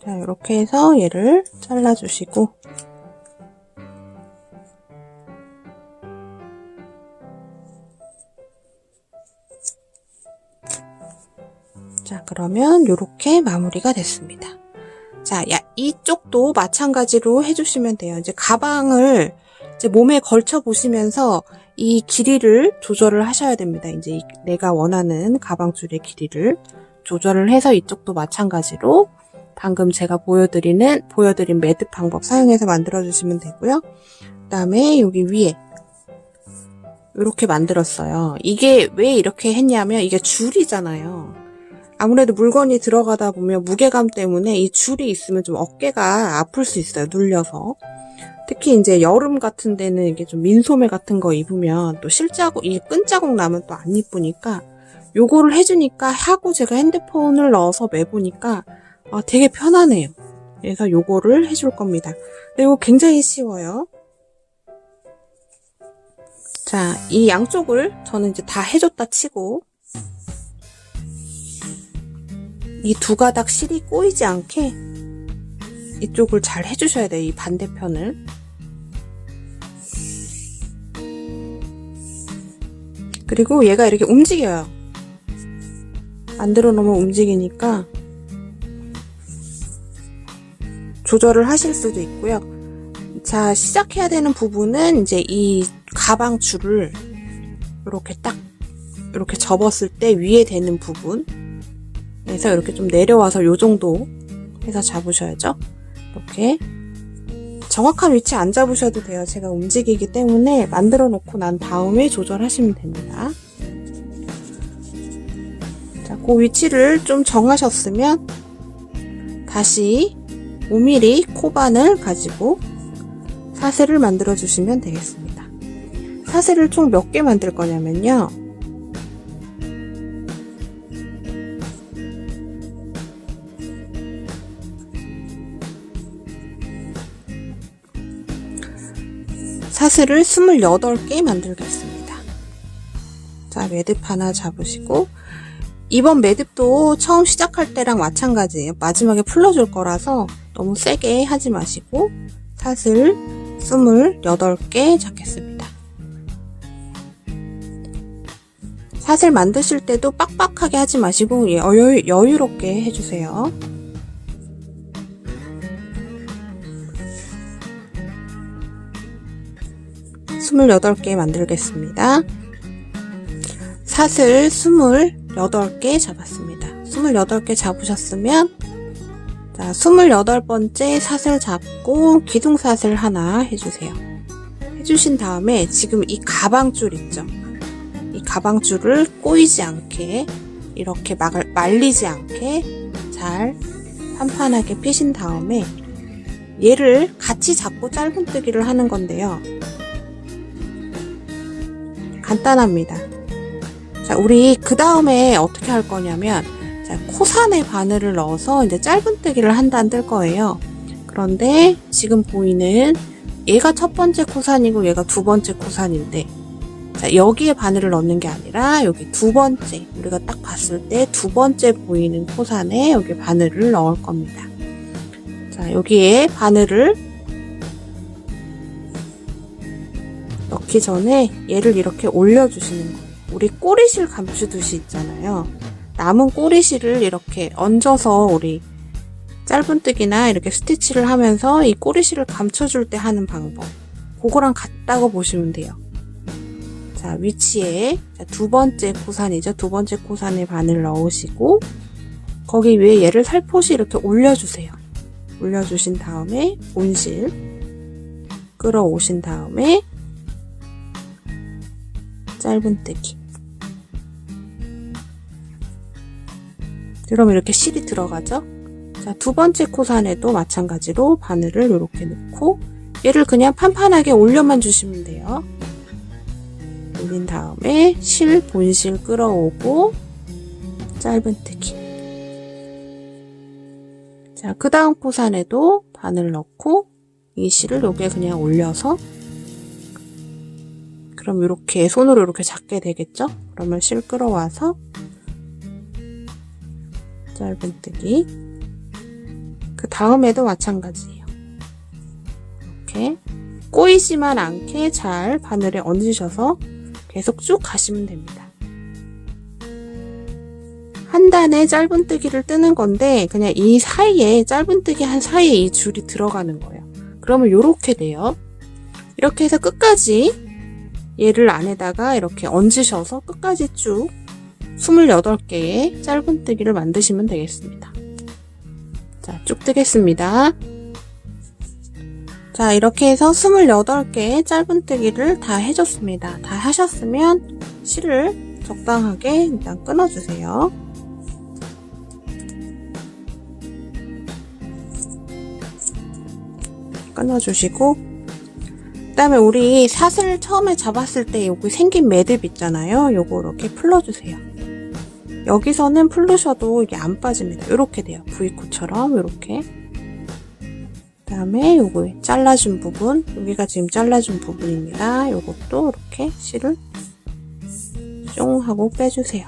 자, 이렇게 해서 얘를 잘라주시고 자, 그러면 이렇게 마무리가 됐습니다. 자, 이쪽도 마찬가지로 해주시면 돼요. 이제 가방을 이제 몸에 걸쳐 보시면서 이 길이를 조절을 하셔야 됩니다. 이제 내가 원하는 가방줄의 길이를 조절을 해서 이쪽도 마찬가지로 방금 제가 보여드린 매듭 방법 사용해서 만들어주시면 되고요. 그 다음에 여기 위에 이렇게 만들었어요. 이게 왜 이렇게 했냐면 이게 줄이잖아요. 아무래도 물건이 들어가다 보면 무게감 때문에 이 줄이 있으면 좀 어깨가 아플 수 있어요. 눌려서. 특히 이제 여름 같은 데는 이게 좀 민소매 같은 거 입으면 또 이 끈자국 나면 또 안 이쁘니까 요거를 해주니까 하고 제가 핸드폰을 넣어서 매보니까 되게 편하네요. 그래서 요거를 해줄 겁니다. 근데 이거 굉장히 쉬워요. 자, 이 양쪽을 저는 이제 다 해줬다 치고 이 두 가닥 실이 꼬이지 않게 이쪽을 잘 해주셔야 돼요. 이 반대편을. 그리고 얘가 이렇게 움직여요. 만들어 놓으면 움직이니까 조절을 하실 수도 있고요. 자, 시작해야 되는 부분은 이제 이 가방 줄을 이렇게 딱 이렇게 접었을 때 위에 되는 부분 그래서 이렇게 좀 내려와서 요 정도 해서 잡으셔야죠. 이렇게 정확한 위치 안 잡으셔도 돼요. 제가 움직이기 때문에 만들어 놓고 난 다음에 조절하시면 됩니다. 자, 그 위치를 좀 정하셨으면 다시 5mm 코바늘 가지고 사슬을 만들어 주시면 되겠습니다. 사슬을 총 몇 개 만들 거냐면요. 사슬을 28개 만들겠습니다. 자, 매듭 하나 잡으시고, 이번 매듭도 처음 시작할 때랑 마찬가지예요. 마지막에 풀러줄 거라서 너무 세게 하지 마시고 사슬 28개 잡겠습니다. 사슬 만드실 때도 빡빡하게 하지 마시고 여유롭게 해주세요. 스물여덟 개 만들겠습니다. 사슬 28개 잡았습니다. 28개 잡으셨으면 자, 28번째 사슬 잡고 기둥사슬 하나 해주세요. 해주신 다음에 지금 이 가방줄 있죠? 이 가방줄을 꼬이지 않게 이렇게 말리지 않게 잘 판판하게 피신 다음에 얘를 같이 잡고 짧은뜨기를 하는 건데요. 간단합니다. 자, 우리 그 다음에 어떻게 할 거냐면 자, 코산에 바늘을 넣어서 이제 짧은뜨기를 한 단 뜰 거예요. 그런데 지금 보이는 얘가 첫 번째 코산이고 얘가 두 번째 코산인데 자, 여기에 바늘을 넣는 게 아니라 여기 두 번째 우리가 딱 봤을 때 두 번째 보이는 코산에 여기 바늘을 넣을 겁니다. 자, 여기에 바늘을 넣기 전에 얘를 이렇게 올려주시는 거예요. 우리 꼬리실 감추듯이 있잖아요. 남은 꼬리실을 이렇게 얹어서 우리 짧은뜨기나 이렇게 스티치를 하면서 이 꼬리실을 감춰줄 때 하는 방법. 그거랑 같다고 보시면 돼요. 자, 위치에 두 번째 코산이죠. 두 번째 코산에 바늘 넣으시고 거기 위에 얘를 살포시 이렇게 올려주세요. 올려주신 다음에 본실 끌어오신 다음에 짧은뜨기. 그럼 이렇게 실이 들어가죠? 자, 두 번째 코산에도 마찬가지로 바늘을 이렇게 넣고 얘를 그냥 판판하게 올려만 주시면 돼요. 올린 다음에 본실 끌어오고 짧은뜨기. 자, 그 다음 코산에도 바늘 넣고 이 실을 여기에 그냥 올려서 그럼 이렇게 손으로 이렇게 잡게 되겠죠? 그러면 실 끌어와서 짧은뜨기. 그 다음에도 마찬가지예요. 이렇게 꼬이지만 않게 잘 바늘에 얹으셔서 계속 쭉 가시면 됩니다. 한 단에 짧은뜨기를 뜨는 건데 그냥 이 사이에 짧은뜨기 한 사이에 이 줄이 들어가는 거예요. 그러면 이렇게 돼요. 이렇게 해서 끝까지 얘를 안에다가 이렇게 얹으셔서 끝까지 쭉 28개의 짧은뜨기를 만드시면 되겠습니다. 자, 쭉 뜨겠습니다. 자, 이렇게 해서 28개의 짧은뜨기를 다 해줬습니다. 다 하셨으면 실을 적당하게 일단 끊어주세요. 끊어주시고 그 다음에 우리 사슬 처음에 잡았을 때 여기 생긴 매듭 있잖아요. 요거 이렇게 풀러주세요. 여기서는 풀르셔도 이게 안 빠집니다. 이렇게 돼요. V코처럼 이렇게. 그 다음에 요거 잘라준 부분, 여기가 지금 잘라준 부분입니다. 요것도 이렇게 실을 쫑 하고 빼주세요.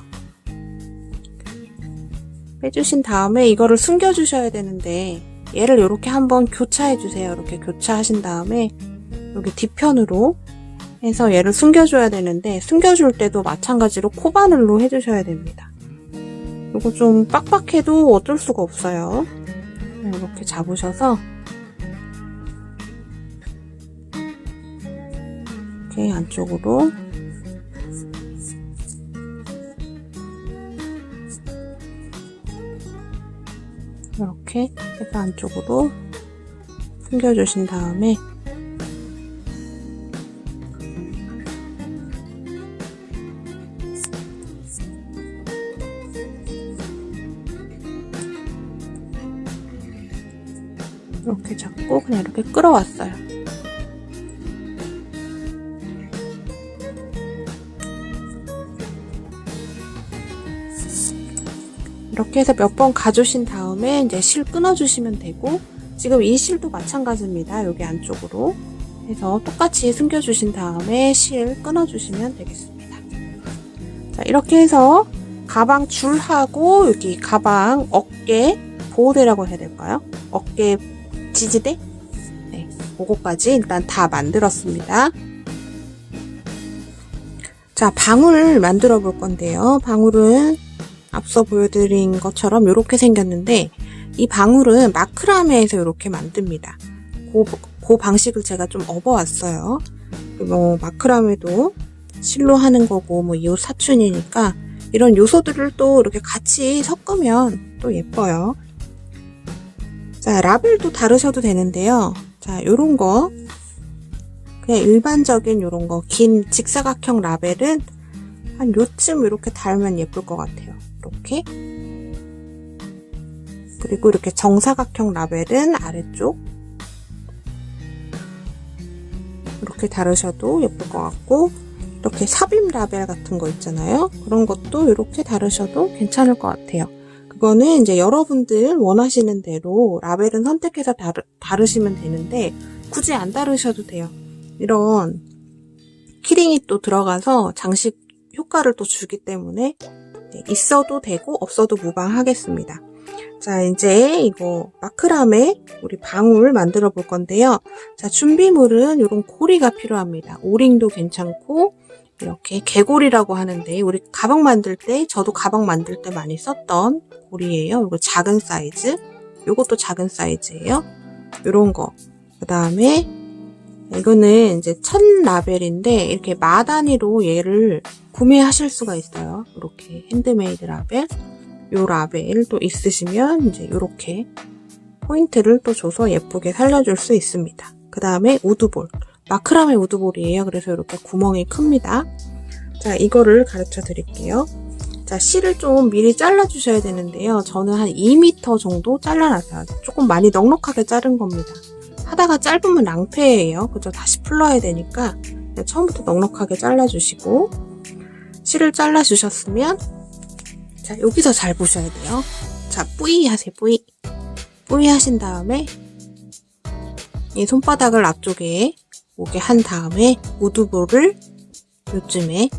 빼주신 다음에 이거를 숨겨주셔야 되는데 얘를 이렇게 한번 교차해주세요. 이렇게 교차하신 다음에 여기 뒤편으로 해서 얘를 숨겨줘야 되는데 숨겨줄 때도 마찬가지로 코바늘로 해주셔야 됩니다. 이거 좀 빡빡해도 어쩔 수가 없어요. 이렇게 잡으셔서 이렇게 안쪽으로 이렇게 해서 안쪽으로 숨겨주신 다음에 이렇게 잡고 그냥 이렇게 끌어왔어요. 이렇게 해서 몇 번 가주신 다음에 이제 실 끊어주시면 되고, 지금 이 실도 마찬가지입니다. 여기 안쪽으로 해서 똑같이 숨겨주신 다음에 실 끊어주시면 되겠습니다. 자, 이렇게 해서 가방 줄하고 여기 가방 어깨 보호대라고 해야 될까요? 어깨 지지대? 네, 그거까지 일단 다 만들었습니다. 자, 방울 만들어 볼 건데요. 방울은 앞서 보여드린 것처럼 이렇게 생겼는데, 이 방울은 마크라메에서 이렇게 만듭니다. 그 방식을 제가 좀 업어왔어요. 뭐 마크라메도 실로 하는 거고 뭐 이웃 사춘이니까 이런 요소들을 또 이렇게 같이 섞으면 또 예뻐요. 자, 라벨도 다르셔도 되는데요. 자, 요런 거 그냥 일반적인 요런 거 긴 직사각형 라벨은 한 요쯤 이렇게 달면 예쁠 것 같아요. 이렇게. 그리고 이렇게 정사각형 라벨은 아래쪽 이렇게 다르셔도 예쁠 것 같고, 이렇게 삽입 라벨 같은 거 있잖아요. 그런 것도 이렇게 다르셔도 괜찮을 것 같아요. 그거는 이제 여러분들 원하시는 대로 라벨은 선택해서 다르시면 되는데, 굳이 안 다르셔도 돼요. 이런 키링이 또 들어가서 장식 효과를 또 주기 때문에 있어도 되고 없어도 무방하겠습니다. 자, 이제 이거 마크라메 우리 방울 만들어 볼 건데요. 자, 준비물은 이런 고리가 필요합니다. 오링도 괜찮고, 이렇게 개고리라고 하는데 우리 가방 만들 때, 저도 가방 만들 때 많이 썼던 고리예요. 이거 작은 사이즈, 이것도 작은 사이즈예요. 이런 거. 그 다음에 이거는 이제 천 라벨인데 이렇게 마 단위로 얘를 구매하실 수가 있어요. 이렇게 핸드메이드 라벨. 요 라벨 또 있으시면 이제 이렇게 포인트를 또 줘서 예쁘게 살려줄 수 있습니다. 그 다음에 우드볼. 마크라메 우드볼이에요. 그래서 이렇게 구멍이 큽니다. 자, 이거를 가르쳐 드릴게요. 자, 실을 좀 미리 잘라주셔야 되는데요. 저는 한 2m 정도 잘라놨어요. 조금 많이 넉넉하게 자른 겁니다. 하다가 짧으면 낭패예요. 그죠? 다시 풀러야 되니까 처음부터 넉넉하게 잘라주시고, 실을 잘라주셨으면, 자, 여기서 잘 보셔야 돼요. 자, 뿌이 하세요, 뿌이. 뿌이 하신 다음에 이 손바닥을 앞쪽에 오게 한 다음에 우드볼을 요쯤에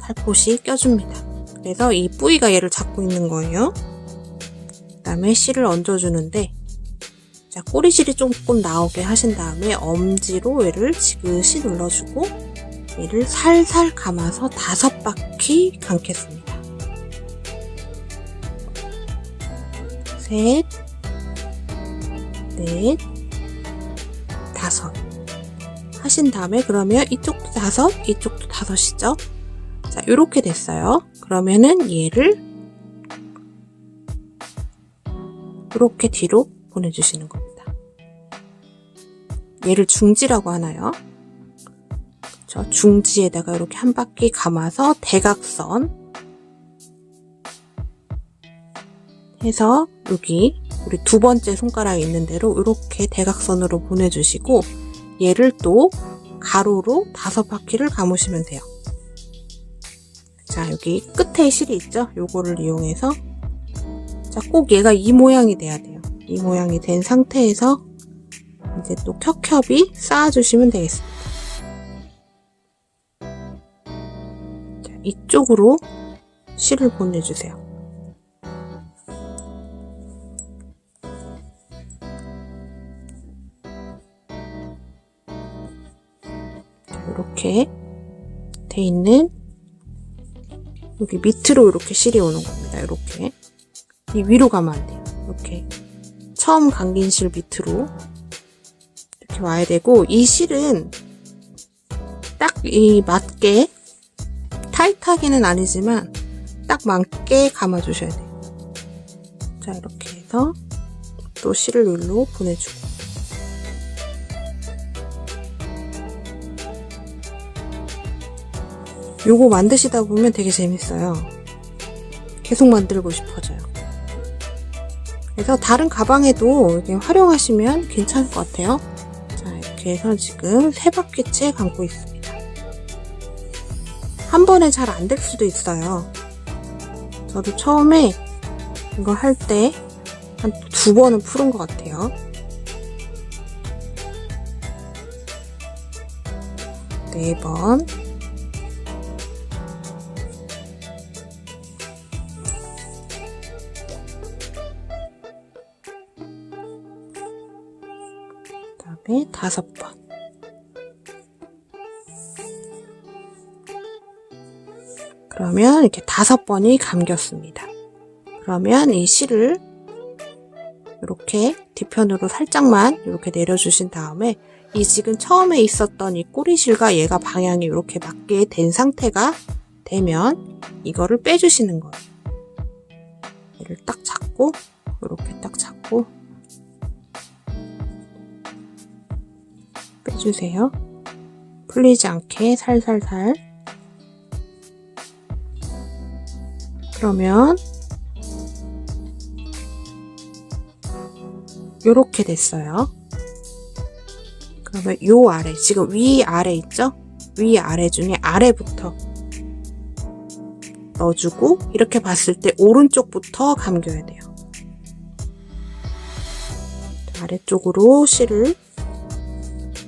살포시 껴줍니다. 그래서 이 뿌이가 얘를 잡고 있는 거예요. 그 다음에 실을 얹어주는데, 자, 꼬리실이 조금 나오게 하신 다음에 엄지로 얘를 지그시 눌러주고 얘를 살살 감아서 5바퀴 감겠습니다. 셋, 넷, 5 하신 다음에, 그러면 이쪽도 5, 이쪽도 5이죠. 자, 요렇게 됐어요. 그러면은 얘를 요렇게 뒤로 보내주시는 겁니다. 얘를 중지라고 하나요? 그쵸? 중지에다가 이렇게 한 바퀴 감아서 대각선 해서 여기 우리 두 번째 손가락에 있는 대로 이렇게 대각선으로 보내주시고, 얘를 또 가로로 5바퀴를 감으시면 돼요. 자, 여기 끝에 실이 있죠? 요거를 이용해서, 자, 꼭 얘가 이 모양이 돼야 돼요. 이 모양이 된 상태에서 이제 또 켜겹이 쌓아주시면 되겠습니다. 자, 이쪽으로 실을 보내주세요. 이렇게 돼 있는 여기 밑으로 이렇게 실이 오는 겁니다. 이렇게 이 위로 가면 안 돼요. 이렇게 처음 감긴 실 밑으로 이렇게 와야 되고, 이 실은 딱 이 맞게 타이트하게는 아니지만 딱 맞게 감아주셔야 돼요. 자, 이렇게 해서 또 실을 여기로 보내주고. 요거 만드시다 보면 되게 재밌어요. 계속 만들고 싶어져요. 그래서 다른 가방에도 이렇게 활용하시면 괜찮을 것 같아요. 자, 이렇게 해서 지금 3바퀴째 감고 있습니다. 한 번에 잘 안 될 수도 있어요. 저도 처음에 이거 할 때 한 2번은 풀은 것 같아요. 네 번. 그다음에 5번. 그러면 이렇게 5번이 감겼습니다. 그러면 이 실을 이렇게 뒤편으로 살짝만 이렇게 내려주신 다음에 이 지금 처음에 있었던 이 꼬리실과 얘가 방향이 이렇게 맞게 된 상태가 되면 이거를 빼주시는 거예요. 얘를 딱 잡고 이렇게 딱 잡고 빼주세요. 풀리지 않게 살살살. 그러면 요렇게 됐어요. 그러면 요 아래, 지금 위 아래 있죠? 위 아래 중에 아래부터 넣어주고 이렇게 봤을 때 오른쪽부터 감겨야 돼요. 아래쪽으로 실을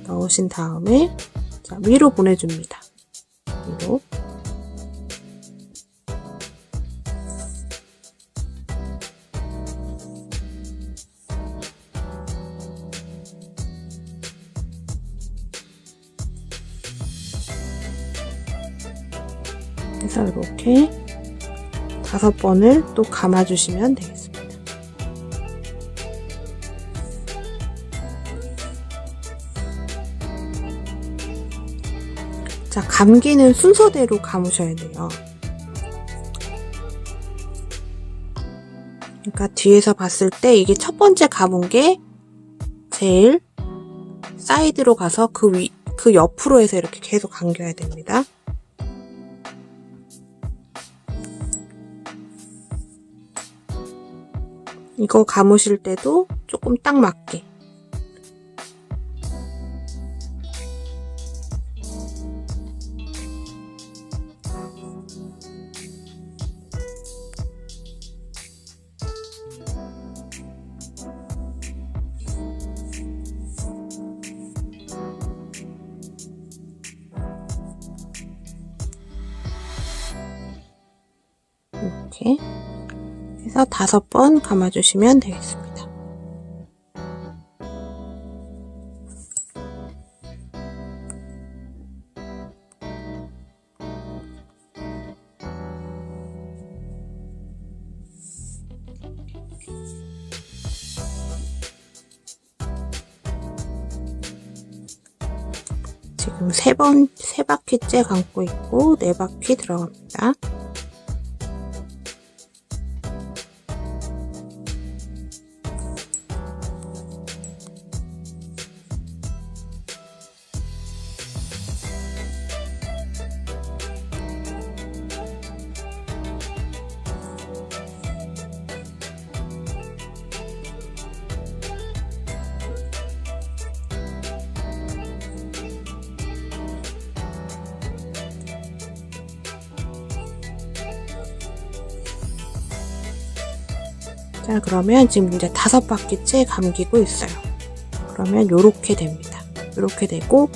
넣으신 다음에 자, 위로 보내줍니다. 위로. 그래서 이렇게 5번을 또 감아주시면 되겠습니다. 자, 감기는 순서대로 감으셔야 돼요. 그러니까 뒤에서 봤을 때 이게 첫 번째 감은 게 제일 사이드로 가서 그 옆으로 해서 이렇게 계속 감겨야 됩니다. 이거 감으실 때도 조금 딱 맞게. 이렇게 해서 5번 감아주시면 되겠습니다. 지금 3바퀴째 감고 있고 4바퀴 들어갑니다. 자, 그러면 지금 이제 5바퀴째 감기고 있어요. 그러면 요렇게 됩니다. 요렇게 되고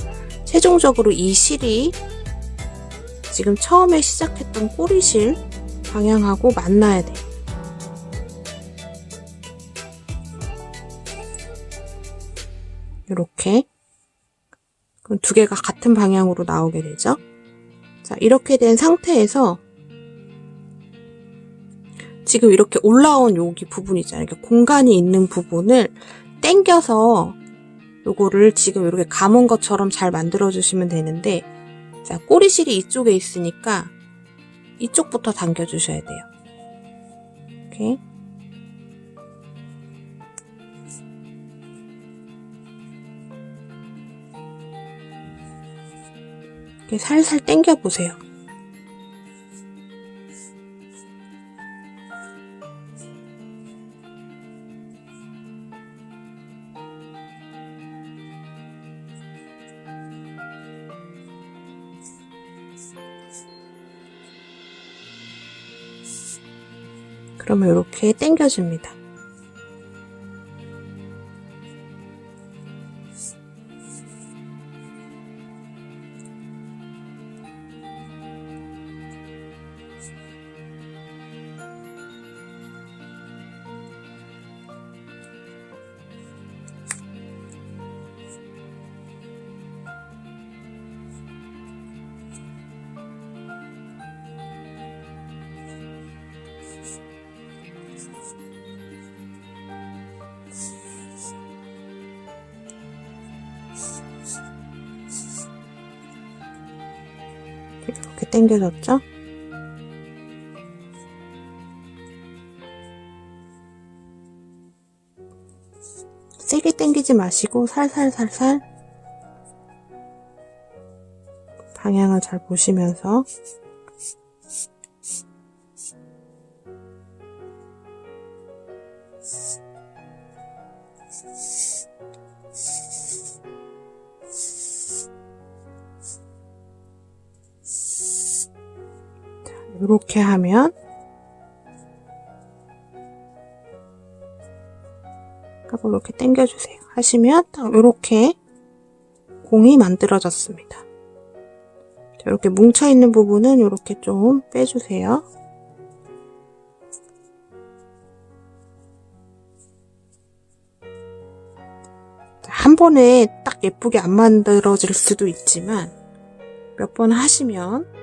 최종적으로 이 실이 지금 처음에 시작했던 꼬리실 방향하고 만나야 돼요. 요렇게. 그럼 2개가 같은 방향으로 나오게 되죠. 자, 이렇게 된 상태에서 지금 이렇게 올라온 여기 부분 있잖아요. 이렇게 공간이 있는 부분을 당겨서 요거를 지금 이렇게 감은 것처럼 잘 만들어 주시면 되는데, 자, 꼬리실이 이쪽에 있으니까 이쪽부터 당겨 주셔야 돼요. 이렇게. 이렇게 살살 당겨 보세요. 그러면 이렇게 당겨줍니다. 이렇게 당겨졌죠? 세게 당기지 마시고 살살살살 방향을 잘 보시면서 이렇게 하면 하고 이렇게 당겨주세요. 하시면 딱 이렇게 공이 만들어졌습니다. 자, 이렇게 뭉쳐있는 부분은 이렇게 좀 빼주세요. 자, 한 번에 딱 예쁘게 안 만들어질 수도 있지만 몇 번 하시면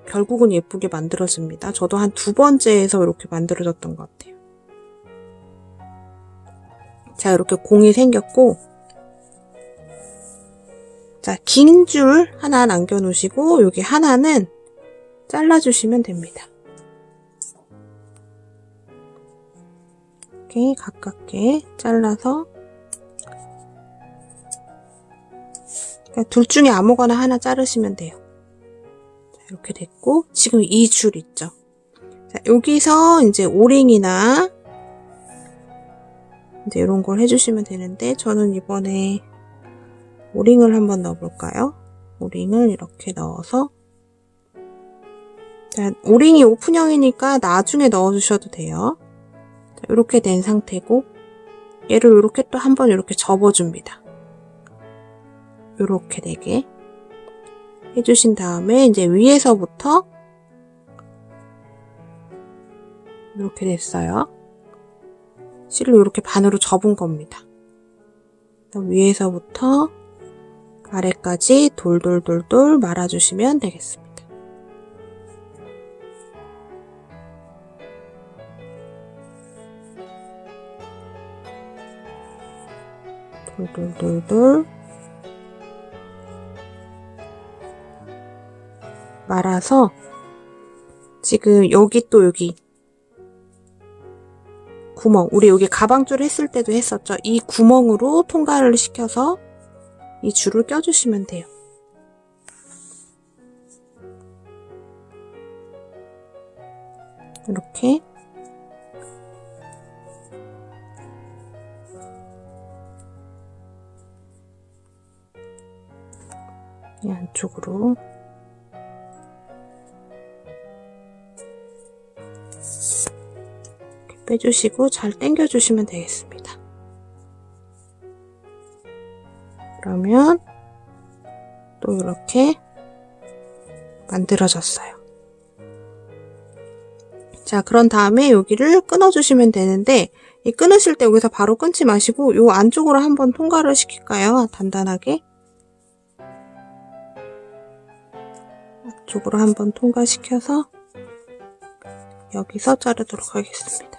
결국은 예쁘게 만들어집니다. 저도 한 2번째에서 이렇게 만들어졌던 것 같아요. 자, 이렇게 공이 생겼고, 자, 긴 줄 하나 남겨놓으시고 여기 하나는 잘라주시면 됩니다. 이렇게 가깝게 잘라서 둘 중에 아무거나 하나 자르시면 돼요. 이렇게 됐고, 지금 이 줄 있죠? 자, 여기서 이제 오링이나 이제 이런 걸 해주시면 되는데, 저는 이번에 오링을 한번 넣어볼까요? 오링을 이렇게 넣어서, 자, 오링이 오픈형이니까 나중에 넣어주셔도 돼요. 자, 이렇게 된 상태고, 얘를 이렇게 또 한번 이렇게 접어줍니다. 이렇게 되게. 해주신 다음에 이제 위에서부터 이렇게 됐어요. 실로 이렇게 반으로 접은 겁니다. 위에서부터 아래까지 돌돌돌돌 말아주시면 되겠습니다. 돌돌돌돌 말아서 지금 여기 또 여기 구멍, 우리 여기 가방줄 했을 때도 했었죠. 이 구멍으로 통과를 시켜서 이 줄을 껴주시면 돼요. 이렇게 이 안쪽으로 빼주시고 잘 당겨주시면 되겠습니다. 그러면 또 이렇게 만들어졌어요. 자, 그런 다음에 여기를 끊어주시면 되는데, 이 끊으실 때 여기서 바로 끊지 마시고 이 안쪽으로 한번 통과를 시킬까요? 단단하게. 안쪽으로 한번 통과시켜서 여기서 자르도록 하겠습니다.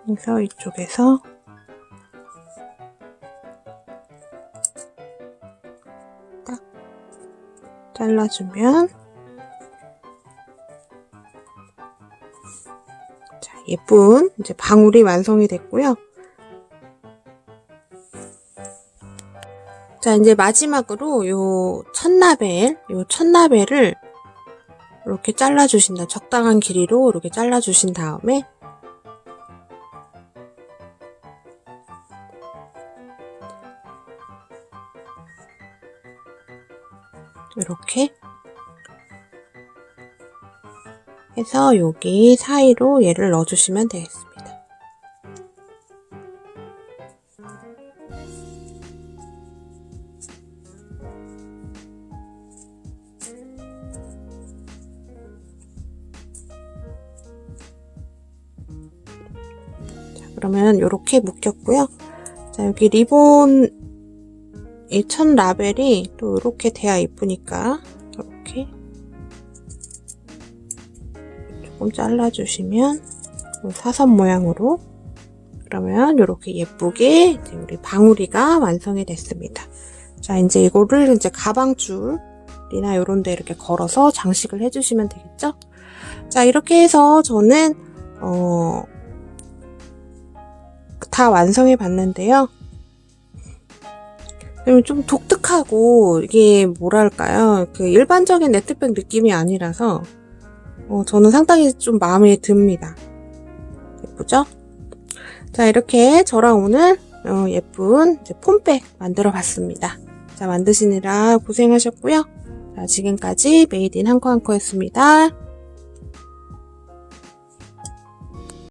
그래서 이쪽에서 딱 잘라주면 자, 예쁜 이제 방울이 완성이 됐고요. 자, 이제 마지막으로 요 첫라벨을 이렇게 잘라주신다. 적당한 길이로 이렇게 잘라주신 다음에 이렇게 해서 여기 사이로 얘를 넣어주시면 되겠습니다. 그러면 이렇게 묶였고요. 자, 여기 리본 이 첫 라벨이 또 이렇게 돼야 이쁘니까 이렇게 조금 잘라주시면 사선 모양으로, 그러면 이렇게 예쁘게 이제 우리 방울이가 완성이 됐습니다. 자, 이제 이거를 이제 가방줄이나 이런 데 이렇게 걸어서 장식을 해주시면 되겠죠? 자, 이렇게 해서 저는 다 완성해 봤는데요. 좀 독특하고 이게 뭐랄까요, 그 일반적인 네트백 느낌이 아니라서 저는 상당히 좀 마음에 듭니다. 예쁘죠? 자, 이렇게 저랑 오늘 예쁜 이제 폼백 만들어 봤습니다. 자, 만드시느라 고생하셨고요. 자, 지금까지 메이드 인 한코한코였습니다.